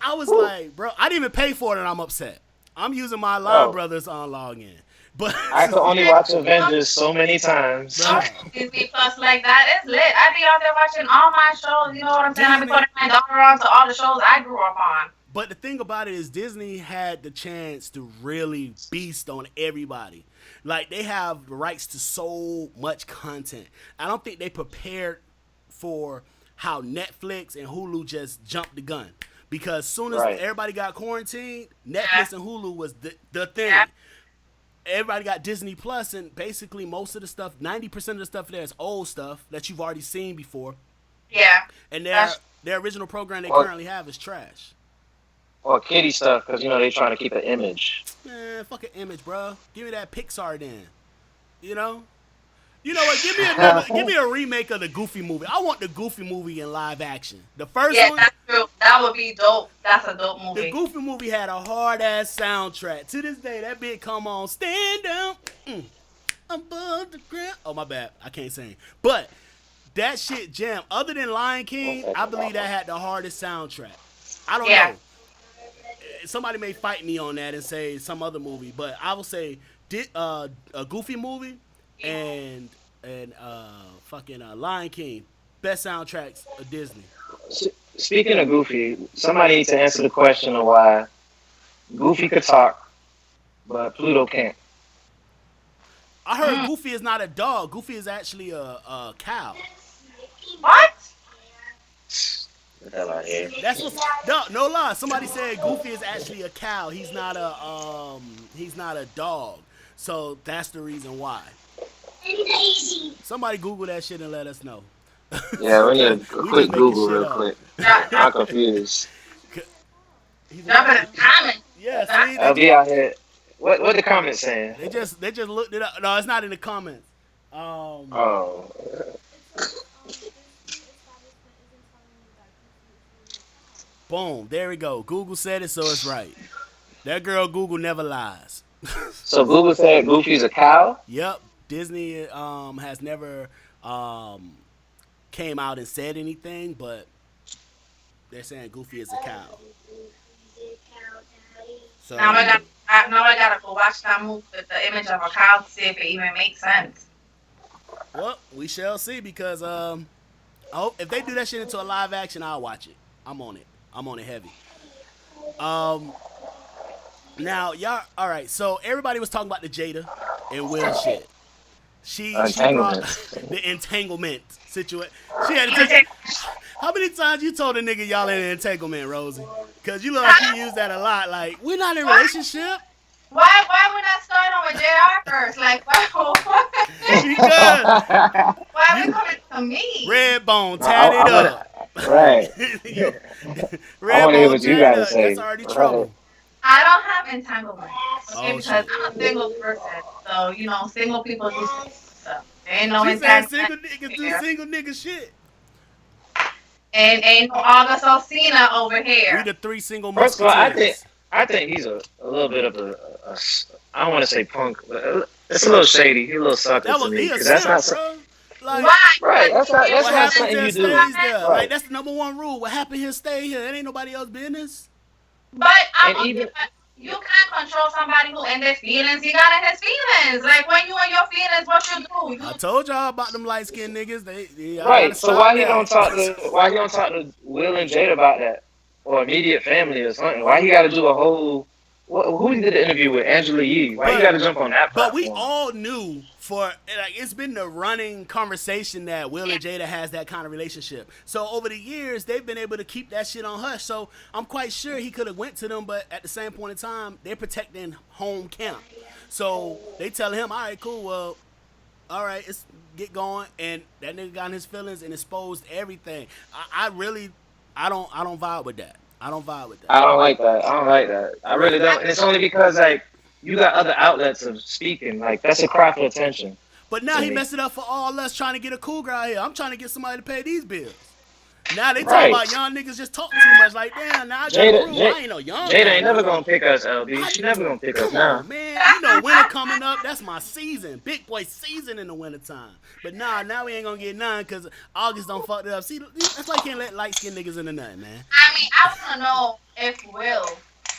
B: I was like, bro, I didn't even pay for it and I'm upset. I'm using my Line
A: Oh.
B: Brothers on login. But
A: I could only watch Avengers so many times.
B: Bruh.
D: Disney Plus like that, it's lit. I be out there watching all my shows. You know what I'm saying? I be
B: Disney-
D: putting my daughter on to all the shows I grew up on.
B: But the thing about it is Disney had the chance to really beast on everybody. Like they have the rights to so much content. I don't think they prepared for how Netflix and Hulu just jumped the gun. Because soon as
A: Right.
B: everybody got quarantined, Netflix and Hulu was the thing.
D: Yeah.
B: Everybody got Disney Plus, and basically most of the stuff, 90% of the stuff there is old stuff that you've already seen before.
D: Yeah.
B: And
D: That's-
B: their original program they
A: Or-
B: currently have is trash.
A: Or kiddie stuff, because they're trying to keep an image.
B: Man, fucking image, bro. Give me that Pixar then. You know? You know what? Give me a remake of the Goofy movie. I want the Goofy movie in live action. The first
D: Yeah,
B: one,
D: that's true. That would be dope. That's a dope
B: the
D: movie.
B: Goofy movie had a hard ass soundtrack. To this day, that bit come on, stand up, above the ground. Oh my bad, I can't sing. But that shit jam. Other than Lion King, I believe that had the hardest soundtrack. I don't
D: Yeah.
B: know. Somebody may fight me on that and say some other movie, but I will say a Goofy movie and fucking Lion King, best soundtracks of Disney.
A: Speaking of Goofy, somebody needs to answer the question of why Goofy could talk, but Pluto can't.
B: I heard Goofy is not a dog. Goofy is actually a cow.
D: What?
A: Get the hell out of here.
B: That's what. No lie. Somebody said Goofy is actually a cow. He's not a dog. So that's the reason why. Somebody Google that shit and let us know.
A: Yeah, we need a
B: We
A: quick
B: just making
A: Google
B: shit
A: real
B: up.
A: quick.
D: Drop
A: I'm confused.
D: drop it in the comments.
B: Yeah, see,
A: LB out here. What the comments saying?
B: they just looked it up. No, it's not in the comments.
A: Oh.
B: Boom. There we go. Google said it, so it's right. That girl Google never lies.
A: So Google said Goofy's a cow?
B: Yep. Disney has never came out and said anything, but they're saying Goofy is a cow. So
D: Now I gotta go watch that movie with the image of a cow to see if it even makes sense.
B: well, we shall see because I hope if they do that shit into a live action, I'll watch it. I'm on it. I'm on it heavy. Now y'all, all right. So everybody was talking about the Jada and Will shit. She brought
A: Entanglement.
B: the entanglement situation. She had to take. How many times you told a nigga y'all in an entanglement, Rosie? Because you look like you use that a lot. Like we're not in a relationship.
D: Why would I start on with JR first? Like
B: Because
D: why we coming to me?
B: Redbone tatted up.
A: Right.
B: Yo,
A: I wanna hear what you
B: tatted
A: gotta
B: up.
A: say.
B: That's already
A: Right.
B: trouble.
D: I don't have entanglement. Okay,
B: Oh,
D: because
B: shit.
D: I'm a single person. So, single people do stuff. There ain't no
B: She said
D: entanglement.
B: single niggas do
D: here.
B: single nigga shit.
D: And ain't no August Osina over
B: We
D: here.
B: the three single
A: First of all,
B: musketeers.
A: I think he's a little bit of I don't want to say punk, but it's a little shady. He's a little sucker
B: That
A: to
B: was
A: me.
B: he a
A: 'Cause that's not
B: simp, bro. Like,
D: Why?
A: Right, that's not
B: what happens
A: something
B: here
A: you do.
B: stays there.
A: Right.
B: Like that's the number one rule. What happened here stay here. It ain't nobody else's business.
D: But
A: And even
D: you can't control somebody who in their feelings. He got in his feelings. Like when you in your feelings, what you do?
B: I told y'all about them light skinned niggas. I gotta
A: Right. So
B: stop
A: why he
B: that.
A: don't talk to Will and Jada about that, or immediate family or something? Why he got to do a whole? Who he did the interview with? Angela Yee. Why he got to jump on that
B: But we
A: platform?
B: all knew it's been the running conversation that Will and Jada has that kind of relationship. So over the years they've been able to keep that shit on hush. So I'm quite sure he could have went to them, but at the same point in time they're protecting home camp. So they tell him, all right, cool, well, all right, let's get going. And that nigga got in his feelings and exposed everything. I don't vibe with that. I don't vibe with that.
A: I don't like that. I don't like that. I really don't. And it's only because like you got other outlets of speaking. Like that's a cry for attention.
B: But now
A: To
B: he
A: me.
B: messed it up for all us trying to get a cool girl out here. I'm trying to get somebody to pay these bills. Now they talk
A: Right.
B: about young niggas just talk too much. Like, damn, now I got a
A: Jada,
B: crew. I ain't no young
A: Jada
B: guy.
A: ain't never gonna pick us, LB. She never gonna pick us
B: Come
A: now.
B: on, man. You know, winter coming up. That's my season. Big boy season in the wintertime. But now we ain't gonna get none because August don't fuck it up. See, that's why you can't let light-skinned niggas in the nut, man.
D: I mean, I want to know if Will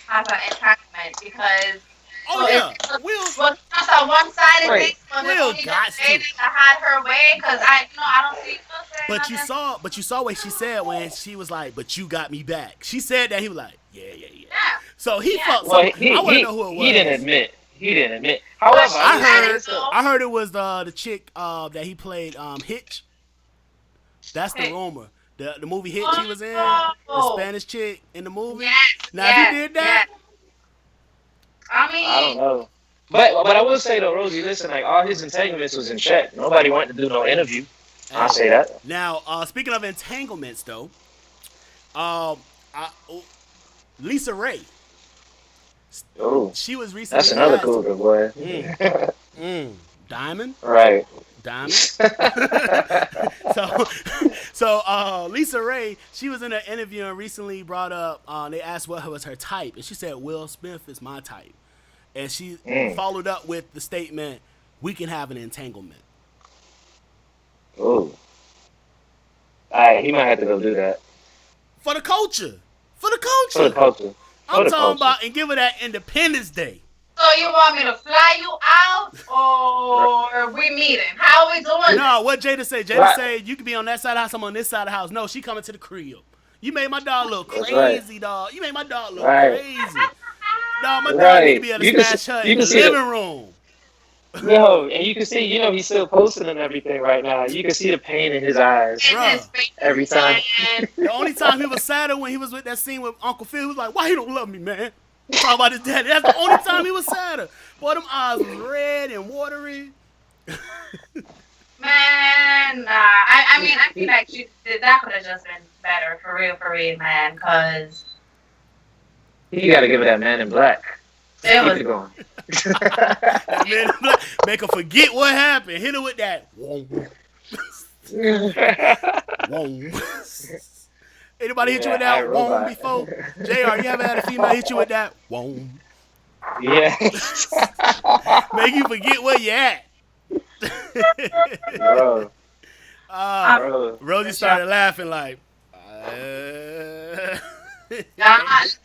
D: has an entitlement because.
B: Oh,
D: So
B: yeah.
D: it
B: Will,
D: was just a one-sided
A: Right.
D: thing. Was it
B: Will
D: only
B: got
D: just Jada that had her way? Because I don't see Will saying
B: But
D: nothing.
B: you saw what she said when she was like, "But you got me back." She said that he was like, "Yeah."
D: Yeah.
B: So he
D: Yeah.
B: felt
A: Well,
B: something. I want to know who it was.
A: he didn't admit. He didn't admit. However,
B: I heard it was the chick that he played Hitch. That's the
D: Hitch.
B: rumor. The movie Hitch he was in, the Spanish chick in the movie.
D: Yes.
B: Now if he did that,
D: yes. I mean,
A: I don't know. But I will say though, Rosie, listen, like all his entanglements was in check. Nobody wanted to do no interview. I'll say that.
B: Now speaking of entanglements though, Lisa Ray.
A: Oh,
B: She was recently
A: that's another
B: asked-
A: cougar, boy.
B: Diamond.
A: Right.
B: Diamond. so Lisa Ray, she was in an interview and recently brought up. They asked what was her type, and she said Will Smith is my type, and she followed up with the statement, "We can have an entanglement."
A: Oh. Alright, he might have to go do that.
B: For the culture.
A: For the culture.
B: I'm
A: the
B: talking
A: culture.
B: about and give her that Independence Day.
D: so you want me to fly you out or we meeting? How are we doing?
B: No, what Jada say? Jada
A: Right.
B: say you can be on that side of the house, I'm on this side of the house. No, she coming to the crib. You made my dog look
A: That's
B: crazy,
A: right.
B: dog. You made my dog look
A: Right.
B: crazy. Dog, my dog
A: Right.
B: need to be able to
A: You can
B: smash
A: see-
B: her
A: you
B: in
A: can
B: the
A: see the-
B: living room.
A: Yo, and you can see, he's still posting and everything right now. You can see the pain in his eyes
D: In his face,
A: every time.
D: man.
B: The only time he was sadder when he was with that scene with Uncle Phil. He was like, "Why he don't love me, man?" Talking about his daddy. That's the only time he was sadder. Boy, them eyes was red and watery.
D: Man, I mean, I feel like that could have just been better, for real, man, because
A: You got to give it that man in black.
D: it
A: Keep
D: was
A: it going.
B: Man, make her forget what happened. Hit her with that. Whoa, whoa. Anybody hit you with that whoa
A: iRobot.
B: before? JR, you ever had a female hit you with that whoa?
A: Yeah.
B: Make you forget where you at.
A: Bro. Bro.
B: Rosie started laughing like,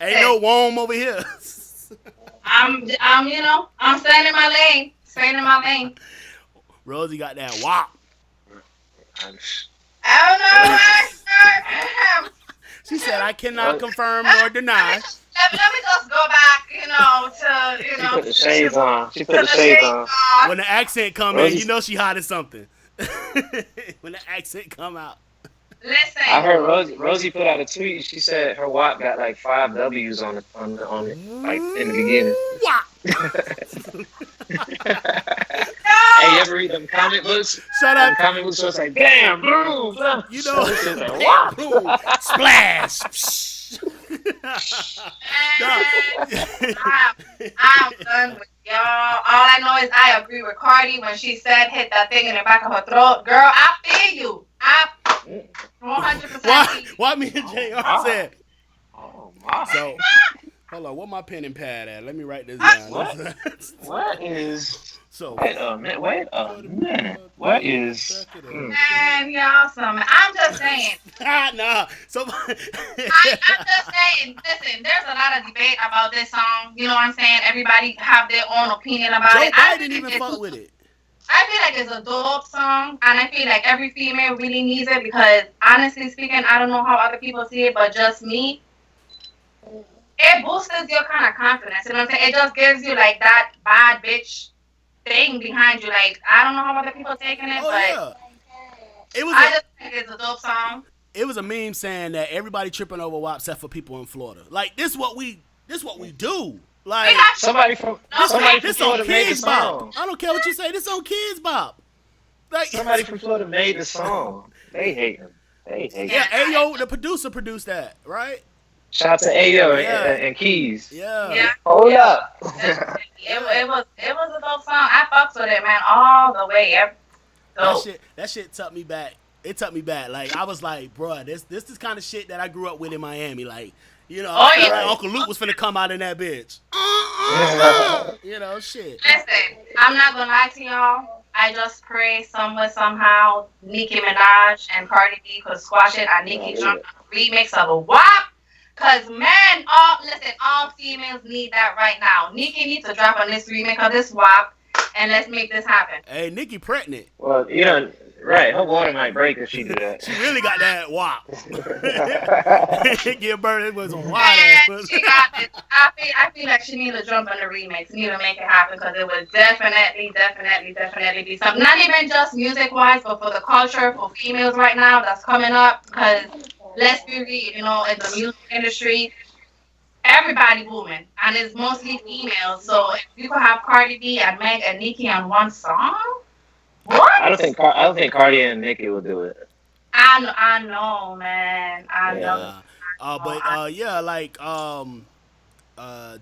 B: ain't no womb over here.
D: I'm staying in my lane.
B: Rosie got that wop.
D: I don't know.
B: She said, "I cannot confirm nor deny."
D: Let me just go back, to
A: She put the shades on. She put the shades on.
B: When the accent come in,
A: Rosie's-
B: you know she hiding something. When the accent come out.
D: Listen.
A: I heard Rosie put out a tweet. She said her WAP got like 5 W's on it, like in the beginning.
B: Wop.
A: Hey, you ever read them comic books?
B: Shut
A: Them
B: up.
A: comic books was like, damn, boom.
B: You know,
A: This is like,
B: damn,
A: WAP.
B: boom, splash.
D: I'm done with y'all. All I know is I agree with Cardi when she said hit that thing in the back of her throat. Girl, I feel you. I 100%
B: Why?
D: feel you.
B: Why me and JR said?
A: Oh, my.
B: So, Hold on, where my pen and pad at? Let me write this down.
A: What? What is?
B: So,
A: Wait a minute. Wait a
B: for the
A: minute.
B: people
A: What
B: playing
A: is?
B: back it
A: Hmm.
B: up.
D: Man, y'all some. I'm just saying.
B: Nah. So,
D: I'm just saying. Listen, there's a lot of debate about this song. You know what I'm saying? Everybody have their own opinion about
B: Joe
D: it. I
B: Biden
D: feel
B: even
D: like
B: fuck with it.
D: it's a dope song, and I feel like every female really needs it because, honestly speaking, I don't know how other people see it, but just me, it boosts your kind of confidence. You know what I'm saying? It just gives you like that bad bitch thing behind you. Like I don't know how other people taking it,
B: Oh
D: but
B: yeah, it was
D: I
B: a
D: just think it's a dope song.
B: it was a meme saying that everybody tripping over WAP except for people in Florida. Like this what we do.
D: We
B: Like
D: got
A: Somebody from
D: no,
A: somebody from
B: this on
A: Florida made the
B: Kids Bop.
A: song.
B: I don't care what you say. This on Kids Bop. Like
A: Somebody from Florida made the song. They hate him. They hate
B: yeah,
A: him.
B: Ayo, the producer produced that, right?
A: Shout out to Ayo
B: Yeah.
A: and Keys.
B: Yeah.
A: Hold up.
D: it was a dope song. I fucks with it, man, all the way.
B: That shit took me back. It took me back. Like I was like, bruh, this is kind of shit that I grew up with in Miami. Like, you know,
D: Oh,
B: I felt
D: yeah.
B: like Uncle Luke was finna come out in that bitch. You know, shit.
D: Listen, I'm not gonna lie to y'all. I just pray somewhere somehow Nicki Minaj and Cardi B could squash it and Nicki jump on a remix of a WAP. Cause man, all females need that right now. Nicki needs to drop on this remix of this WAP and let's make this happen.
B: Hey, Nikki pregnant.
A: Well, you know, right? Her water might break if she do that.
B: She really got that WAP. Give birth, it was a wild
D: And
B: ass.
D: she got it. I feel like she need to jump on the remix, need to make it happen because it would definitely be something. Not even just music wise, but for the culture for females right now that's coming up. Because let's be real, in the music industry, everybody booming, and it's mostly females. So if you could have Cardi B and Meg and Nicki on one song, what?
A: I don't think Cardi and Nicki will do it.
D: I know, man. I know.
B: Yeah. Yeah, like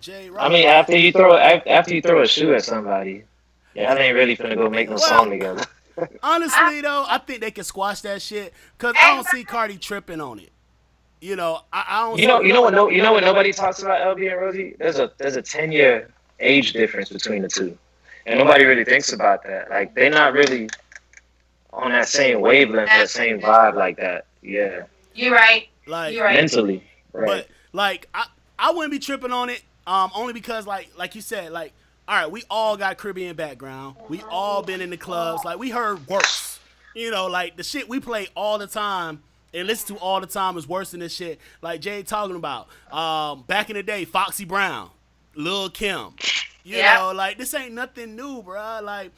B: Jay
A: I
B: Rock.
A: mean, after you throw a shoe at somebody, yeah, I ain't really finna go make no song together.
B: Honestly though, I think they can squash that shit because I don't see Cardi tripping on it. You know, I don't.
A: You know what nobody talks about, LB and Rosie. There's a 10-year age difference between the two, and nobody really thinks about that. Like they're not really on that same wavelength, that same vibe like that. Yeah,
D: You're right.
B: Like
D: You're right.
A: mentally, right?
B: But like I wouldn't be tripping on it. Only because like you said, like all right, we all got Caribbean background. We all been in the clubs. Like we heard worse. You know, like the shit we play all the time and listen to all the time is worse than this shit. Like Jay talking about. Back in the day, Foxy Brown, Lil Kim. You know, like this ain't nothing new, bruh. Like,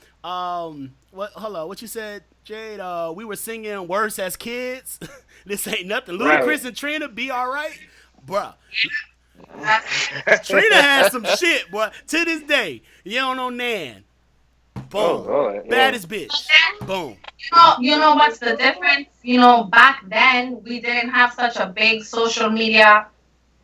B: what you said, Jade? We were singing worse as kids. This ain't nothing. Ludacris and Trina, be alright, bruh. Trina has some shit, boy. To this day, you don't know Nan. Boom.
A: Oh, Lord, yeah.
B: Baddest bitch. Boom.
D: You know what's the difference? Back then we didn't have such a big social media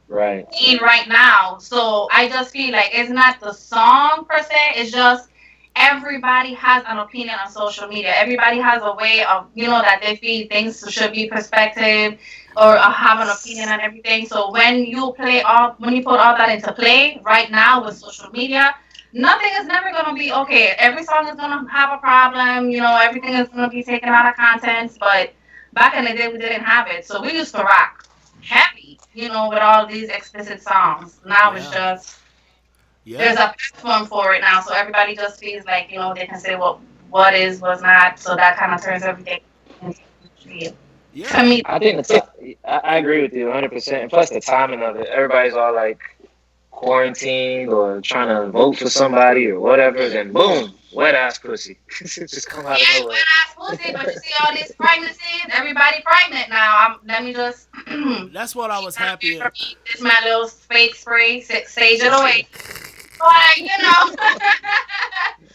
A: Right.
D: scene right now. So I just feel like it's not the song per se. It's just everybody has an opinion on social media. Everybody has a way of, that they feel things should be perspective or have an opinion on everything. So when you put all that into play right now with social media, nothing is never going to be okay. Every song is going to have a problem. Everything is going to be taken out of context. But back in the day, we didn't have it. So we used to rock heavy, with all these explicit songs. Now it's just, there's a platform for it now. So everybody just feels like, they can say what is, what's not. So that kind of turns everything into to me.
A: I think I agree with you 100%. And plus the timing of it. Everybody's all like quarantined or trying to vote for somebody or whatever. Then boom, wet ass pussy. Just come out of
D: Yeah,
A: nowhere.
D: wet ass pussy, but you see all these pregnancies, everybody pregnant now. Let me just.
B: That's what I was happy at.
D: This is my little fake spray, sage it away. But,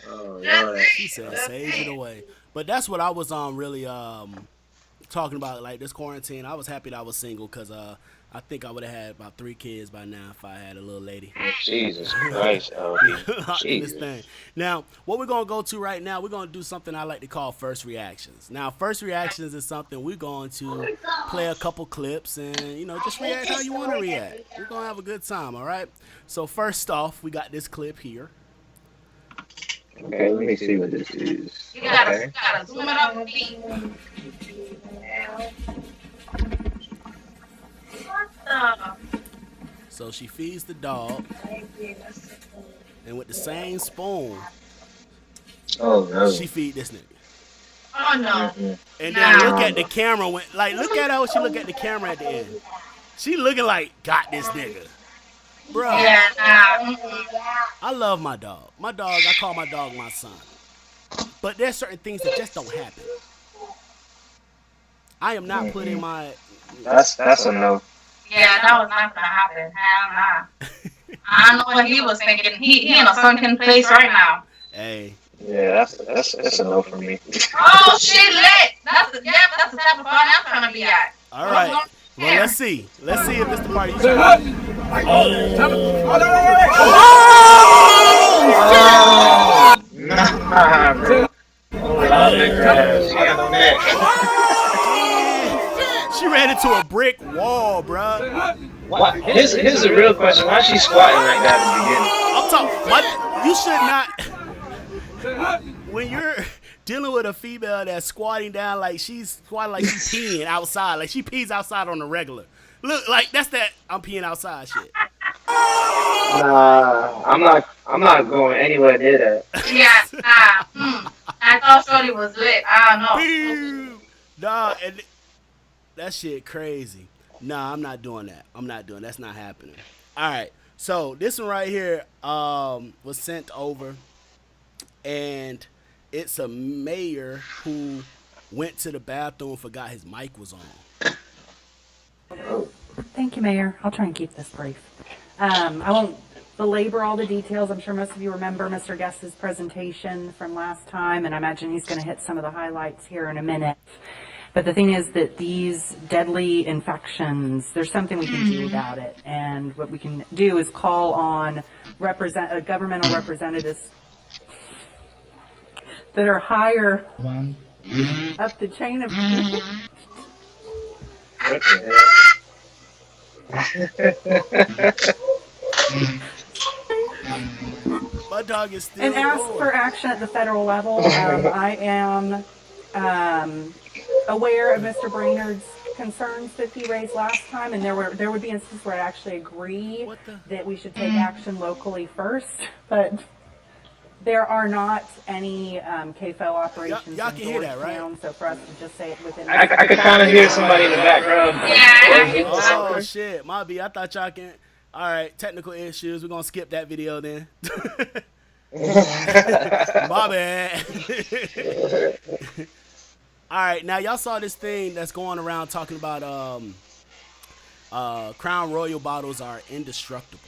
A: Oh, Lord.
B: She said, "Save it away." But that's what I was really talking about. Like this quarantine, I was happy that I was single because I I think I would have had about 3 kids by now if I had a little lady.
A: Jesus Christ, LB.
B: I'll do this
A: Jesus.
B: thing. Now, what we're gonna go to right now, we're gonna do something I like to call first reactions. Now, first reactions is something we're going to play a couple clips and just react how you want to react. We're gonna have a good time, all right? So first off, we got this clip here.
A: Okay, let me see what this is.
D: You gotta,
A: Okay.
D: you gotta zoom it up and see. What the?
B: So she feeds the dog, and with the same spoon,
A: Oh no.
B: she feed this nigga.
D: Oh no.
A: Mhm.
B: And then
D: Nah.
B: look at the camera when, look at how she look at the camera at the end. She looking like, got this nigga. Bro,
D: Yeah, nah. Mm-mm.
B: I love my dog. My dog, I call my dog my son. But there's certain things that just don't happen. I am not putting my...
A: That's a no.
D: Yeah, that was not gonna happen. Hell nah. I don't know what he was thinking. He in a sunken place right now.
B: Hey.
A: Yeah, that's a no for me.
D: Oh shit, lit. That's the type of party I'm trying to be at.
B: All right. Well, let's see. Let's see if this the party you trying to be.
A: Oh, nah, bro. She got no neck.
B: She ran into a brick wall, bro.
A: Here's the real question. Why is she squatting like that
B: I'm talking. You should not. When you're dealing with a female that's squatting down like she's squatting like she's peeing outside, like she pees outside on the regular. Look, like that's that I'm peeing outside shit.
A: Nah, I'm not going anywhere near that.
D: Yeah, nah. I thought Shorty was lit. I don't know.
B: Nah, and that shit crazy. Nah, I'm not doing that. That's not happening. All right. So this one right here was sent over, and it's a mayor who went to the bathroom and forgot his mic was on.
E: Thank you, Mayor. I'll try and keep this brief. I won't belabor all the details. I'm sure most of you remember Mr. Guest's presentation from last time, and I imagine he's going to hit some of the highlights here in a minute. But the thing is that these deadly infections, there's something we can do about it. And what we can do is call on governmental representatives that are higher up the chain of...
A: What the hell?
B: My dog is still
E: and ask
B: going.
E: for action at the federal level. I am aware of Mr. Brainerd's concerns that he raised last time, and there would be instances where I actually agree that we should take action locally first, but there are not any KFO operations
B: y'all
E: in
B: can hear that, right?
E: Georgetown, so for us to just say it within...
A: I could kind of hear somebody in the background.
D: Yeah,
B: Oh shit, my B. I thought y'all can. All right, technical issues. We're gonna skip that video then. My bad. All right, now y'all saw this thing that's going around talking about Crown Royal bottles are indestructible.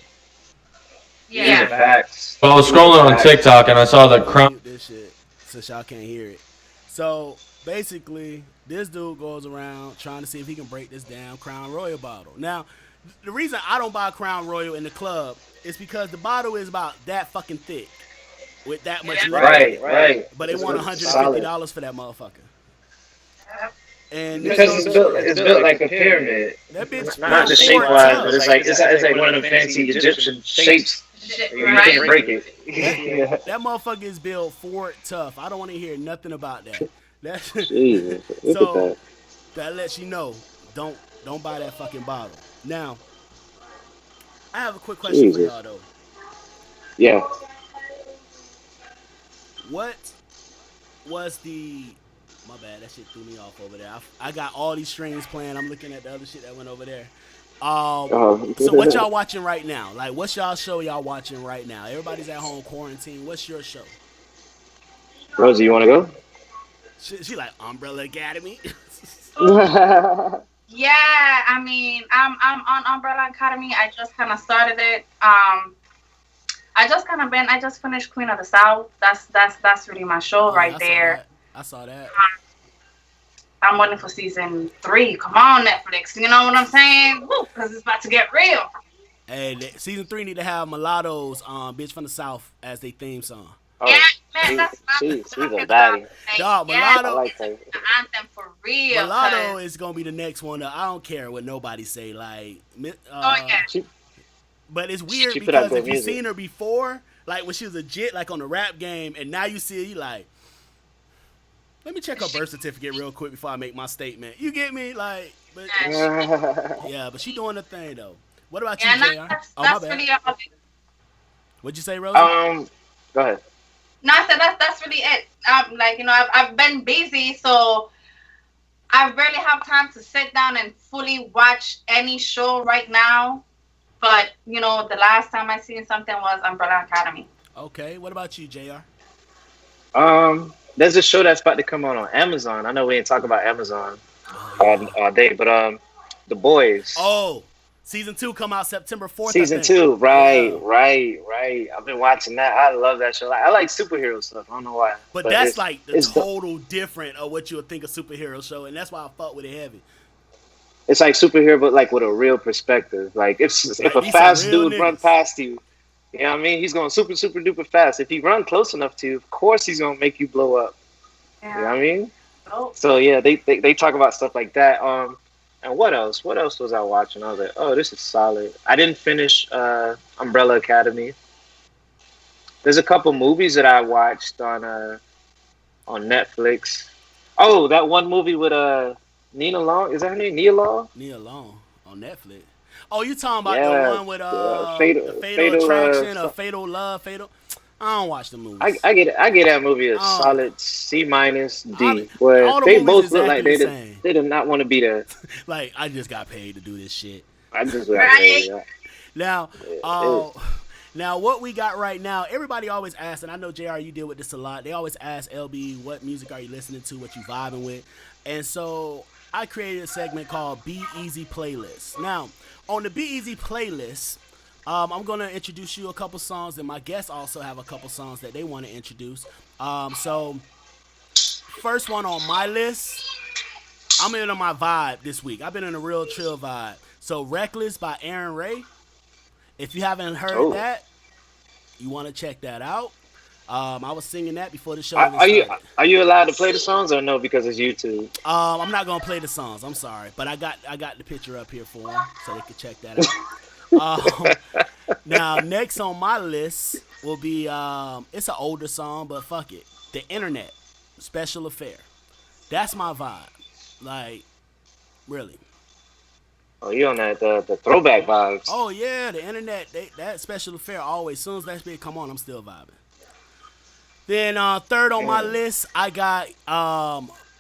A: Yeah, facts.
F: Well, I was scrolling on TikTok and I saw the Crown.
B: Mute this shit since y'all can't hear it. So basically, this dude goes around trying to see if he can break this damn Crown Royal bottle. Now, the reason I don't buy Crown Royal in the club is because the bottle is about that fucking thick with that much liquid.
A: Right.
B: But they want $150 for that motherfucker. And
A: Because it's built like a pyramid.
B: that bitch
A: Not just shape wise, but it's like one of the fancy Egyptian shapes. You can't break it. Yeah.
B: That motherfucker is built Fort tough. I don't want to hear nothing about that. That's
A: Jesus, look
B: so
A: at
B: that lets you know don't buy that fucking bottle. Now, I have a quick question for y'all though.
A: Yeah.
B: What was the... My bad, that shit threw me off over there. I got all these strings playing. I'm looking at the other shit that went over there. So what y'all watching right now? Like, what's y'all show y'all watching right now? Everybody's at home quarantine. What's your show?
A: Rosie, you want to go?
B: She like Umbrella Academy.
D: Yeah, I mean, I'm on Umbrella Academy. I just kind of started it. I just finished Queen of the South. That's really my show right there.
B: I saw that.
D: I'm waiting for season 3. Come on, Netflix. You know what I'm saying? Because it's about to get real.
B: Hey, season 3 need to have Mulatto's "Bitch from the South" as their theme song.
D: Yeah,
A: Oh,
D: man, that's what I'm
A: she's a
D: talking about.
A: baddie.
D: Like,
B: Dog,
D: yes,
A: I
B: Mulatto,
A: like her.
D: the anthem for real.
B: Mulatto
D: 'Cause,
B: is gonna be the next one. I don't care what nobody say.
D: oh yeah,
A: She
B: But it's weird
A: she put out
B: because
A: good
B: if you
A: music.
B: seen her before, like when she was a jit, like on the rap game, and now you see her, you like, let me check her birth certificate real quick before I make my statement. You get me? Like, but yeah, but she doing the thing though. What about you,
D: yeah. No,
B: Jr.?
D: that's
B: Oh, my
D: that's
B: bad.
D: really all.
B: What'd you say, Rosie?
A: Go ahead.
D: No, I said that's really it. Like I've been busy, so I rarely have time to sit down and fully watch any show right now. But the last time I seen something was Umbrella Academy.
B: Okay. What about you, Jr.?
A: There's a show that's about to come on Amazon. I know we ain't talk about Amazon
B: Oh
A: all,
B: yeah.
A: all day, but The Boys
B: Oh, season 2 come out September 4th, I
A: season
B: think.
A: 2. Right,
B: Yeah.
A: right, right. I've been watching that. I love that show. I like superhero stuff. I don't know why,
B: But
A: but
B: that's like the
A: it's
B: total different of what you would think a superhero show, and that's why I fuck with it heavy.
A: it's like superhero, but like with a real perspective. Like if
B: Like
A: a
B: these some
A: fast
B: real
A: dude run
B: niggas.
A: past you, you know what I mean? He's going super duper fast. If he run close enough to you, of course he's gonna make you blow up. You know
D: Yeah.
A: what I mean?
D: Oh,
A: So yeah, they talk about stuff like that. And what else? What else was I watching? I was like, oh, this is solid. I didn't finish Umbrella Academy. There's a couple movies that I watched on Netflix. Oh, that one movie with Nina Long. Is that her name? Nia Long?
B: Nia Long on Netflix. Oh, you talking about the
A: Yeah,
B: one with the
A: Fatal
B: Fatal
A: Fatal.
B: Attraction or Fatal Love? Fatal. I don't watch the movies.
A: I get that movie a
B: Um,
A: solid C minus
B: I,
A: D. Where
B: all the
A: they
B: movies
A: both look like
B: exactly the same.
A: they did not want to be there.
B: Like I just got paid to do this shit.
A: I just got
D: right.
A: there.
B: Now,
A: It,
B: now what we got right now? Everybody always asks, and I know Jr. You deal with this a lot. They always ask LB, what music are you listening to? What you vibing with? And so I created a segment called Be Easy Playlist. Now, on the Be Easy playlist, I'm gonna introduce you a couple songs, and my guests also have a couple songs that they want to introduce. So first one on my list, I'm in on my vibe this week. I've been in a real chill vibe. So Reckless by Aaron Ray. If you haven't heard
A: oh,
B: that, you want to check that out. I was singing that before the show
A: are,
B: even
A: are you
B: started.
A: are you allowed to play the songs or no? Because it's YouTube.
B: I'm not gonna play the songs. I'm sorry, but I got the picture up here for them so they can check that out. Now next on my list will be it's an older song, but fuck it, The Internet, Special Affair. That's my vibe. Like really.
A: Oh, you on the throwback vibes?
B: Oh yeah, The Internet. That Special Affair always. As soon as that shit come on, I'm still vibing. Then third on my
A: Mm.
B: list, I got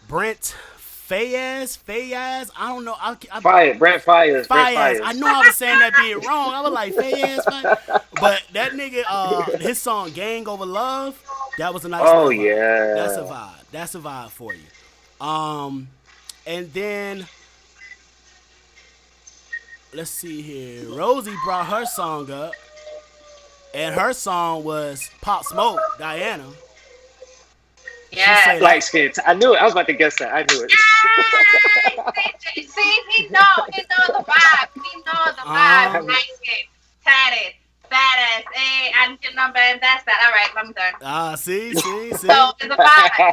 B: Brent Fayez. Fayez. I don't know.
A: Brent Fires, Brent
B: Fayez. I
A: Fires.
B: know I was saying that being wrong. I was like Fayez, but that nigga, his song "Gang Over Love," that was a nice
A: Oh
B: little vibe. That's a
A: yeah.
B: vibe. That's a vibe for you. And then let's see here. Rosie brought her song up, and her song was Pop Smoke, Diana. She
D: Yeah.
B: said
A: Light skin. I knew it. I was about to guess that. I knew it.
D: See, he know the vibe. He know the vibe.
B: Um,
D: Light skin, tatted, badass. Hey, I need your number and that's that. All right, let me turn.
B: see.
D: So it's a vibe.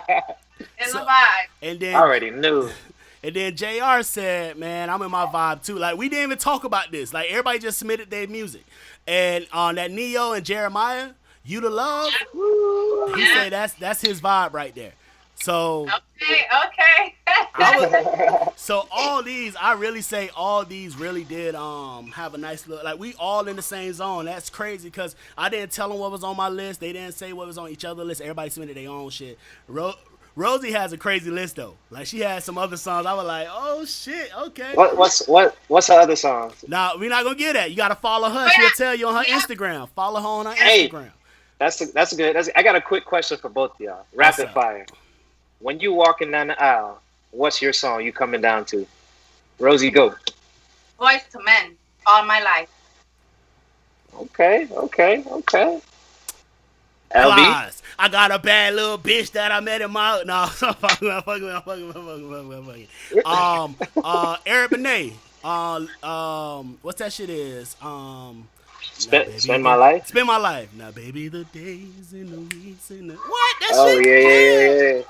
D: It's
B: So,
D: a vibe.
B: and
A: I
B: then
A: already knew.
B: and then Jr. said, "Man, I'm in my vibe too." Like we didn't even talk about this. Like everybody just submitted their music, and on that Neo and Jeremiah, "You to Love," he said that's his vibe right there. So
D: Okay.
B: so all these, I really say all these really did have a nice look. Like we all in the same zone. That's crazy because I didn't tell them what was on my list. They didn't say what was on each other's list. Everybody submitted their own shit. Rosie has a crazy list though. Like she had some other songs. I was like, oh shit, okay.
A: What's the other songs?
B: Now we're not gonna get that. You gotta follow her. She'll tell you on her
D: Yeah.
B: Instagram. Follow her on her
A: Hey,
B: Instagram.
A: that's good. I got a quick question for both of y'all. Rapid
B: up?
A: fire. When you walking down the aisle, what's your song you coming down to? Rosie, go.
D: Voice to men all my life.
A: Okay. LB.
B: Plies. I got a bad little bitch that I met in my no. I'm fucking. Eric Benet. What's that shit is? Now, baby,
A: Spend my life.
B: spend my life. Now, baby, the days and the weeks and the what? That
A: Oh
B: shit?
A: yeah, yeah,
B: Yeah.
A: yeah, yeah.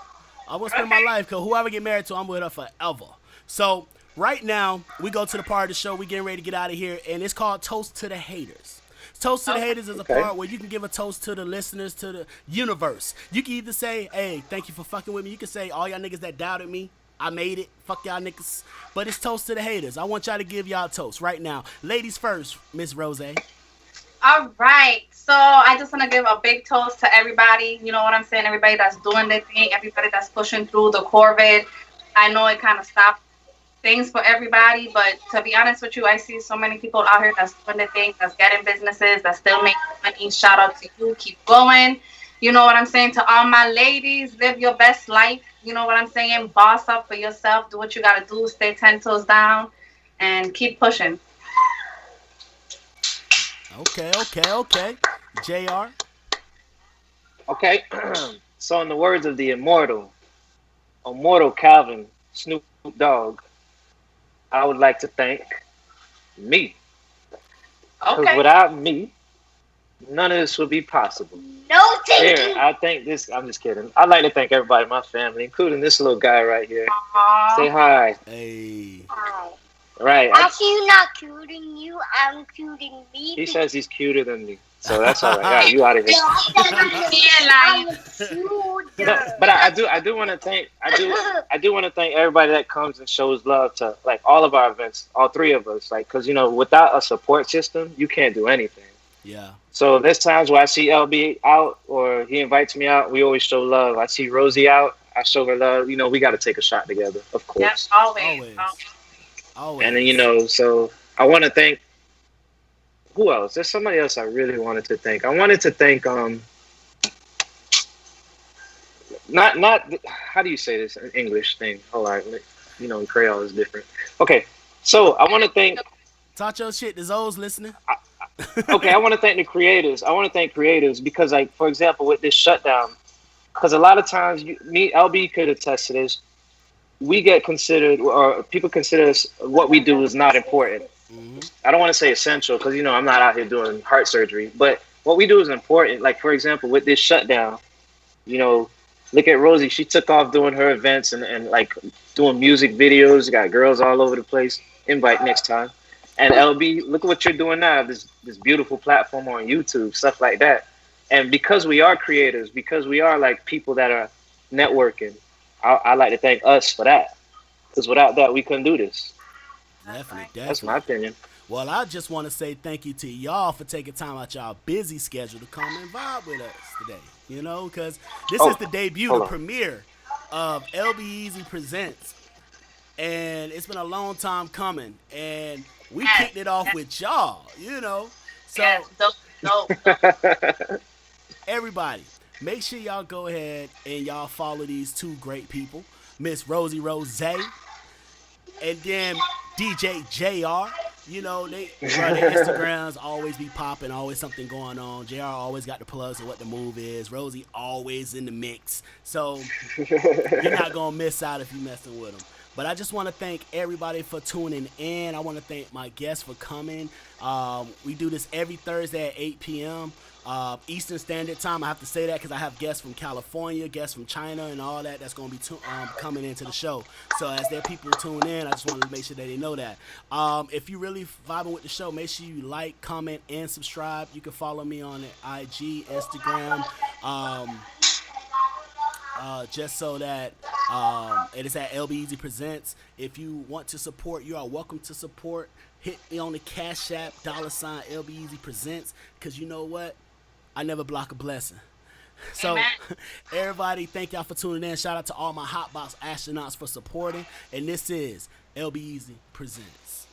B: I want to spend my life because whoever I get married to, I'm with her forever. So right now, we go to the part of the show. We getting ready to get out of here, and it's called Toast to the Haters. Toast to the Haters is a
A: Okay.
B: part where you can give a toast to the listeners, to the universe. You can either say, hey, thank you for fucking with me. You can say, all y'all niggas that doubted me, I made it. Fuck y'all niggas. But it's Toast to the Haters. I want y'all to give y'all a toast right now. Ladies first, Miss Rose.
D: All right. So I just want to give a big toast to everybody. You know what I'm saying? Everybody that's doing their thing, everybody that's pushing through the COVID. I know it kind of stopped things for everybody, but to be honest with you, I see so many people out here that's doing their thing, that's getting businesses, that's still making money. Shout out to you. Keep going. You know what I'm saying? To all my ladies, live your best life. You know what I'm saying? Boss up for yourself. Do what you got to do. Stay 10 toes down and keep pushing.
B: Okay. JR.
A: Okay. So in the words of the immortal Calvin Snoop Dogg, I would like to thank me. Because
D: Okay.
A: without me, none of this would be possible.
G: No, thank
A: Here,
G: you.
A: I thank this. I'm just kidding. I'd like to thank everybody, my family, including this little guy right here. Say hi.
B: Hey.
G: Hi.
A: Right.
G: Actually, not cuting you. I'm cuting me.
A: He says he's cuter than me, so that's all right. All right, you out of here.
G: I'm cuter.
A: But I do want to thank I do want to thank everybody that comes and shows love to like all of our events, all three of us, like because without a support system, you can't do anything.
B: Yeah.
A: So there's times where I see LB out or he invites me out, we always show love. I see Rosie out, I show her love. We got to take a shot together, of course.
D: Yes, always.
B: Always.
A: And then so I want to thank who else? There's somebody else I really wanted to thank. I wanted to thank not how do you say this in English thing? Hold on, in Creole is different. Okay, so I want to thank.
B: Talk your shit. The Zoes listening.
A: Okay, I want to thank the creators. I want to thank creators because, like, for example, with this shutdown, because a lot of times, LB could attest to this. We get considered, or people consider us, what we do is not important.
B: Mm-hmm.
A: I don't want to say essential because I'm not out here doing heart surgery, but what we do is important. Like, for example, with this shutdown, look at Rosie. She took off doing her events and like doing music videos. You got girls all over the place. Invite next time. And LB, look at what you're doing now. This beautiful platform on YouTube, stuff like that. And because we are creators, because we are like people that are networking, I like to thank us for that. Because without that, we couldn't do this.
B: Definitely.
A: That's my opinion.
B: Well, I just want to say thank you to y'all for taking time out y'all busy schedule to come and vibe with us today. Because this is the debut, the premiere of LBEZ Presents. And it's been a long time coming. And we kicked it off with y'all, So,
D: Yes, dope.
B: everybody, make sure y'all go ahead and y'all follow these two great people, Miss Rosie Rose and then DJ JR. Their Instagrams always be popping, always something going on. JR always got the plugs of what the move is. Rosie always in the mix. So you're not going to miss out if you're messing with them. But I just want to thank everybody for tuning in. I want to thank my guests for coming. We do this every Thursday at 8 p.m. Eastern Standard Time. I have to say that because I have guests from California, guests from China, and all that that's going to be coming into the show. So as their people tune in, I just want to make sure that they know that. If you really vibing with the show, make sure you like, comment, and subscribe. You can follow me on IG, Instagram. Just so that it is at LBEZ Presents. If you want to support, you are welcome to support. Hit me on the Cash App, $ LBEZ Presents, because you know what? I never block a blessing. So,
D: Amen.
B: everybody, thank y'all for tuning in. Shout out to all my Hotbox astronauts for supporting. And this is LBEZ Presents.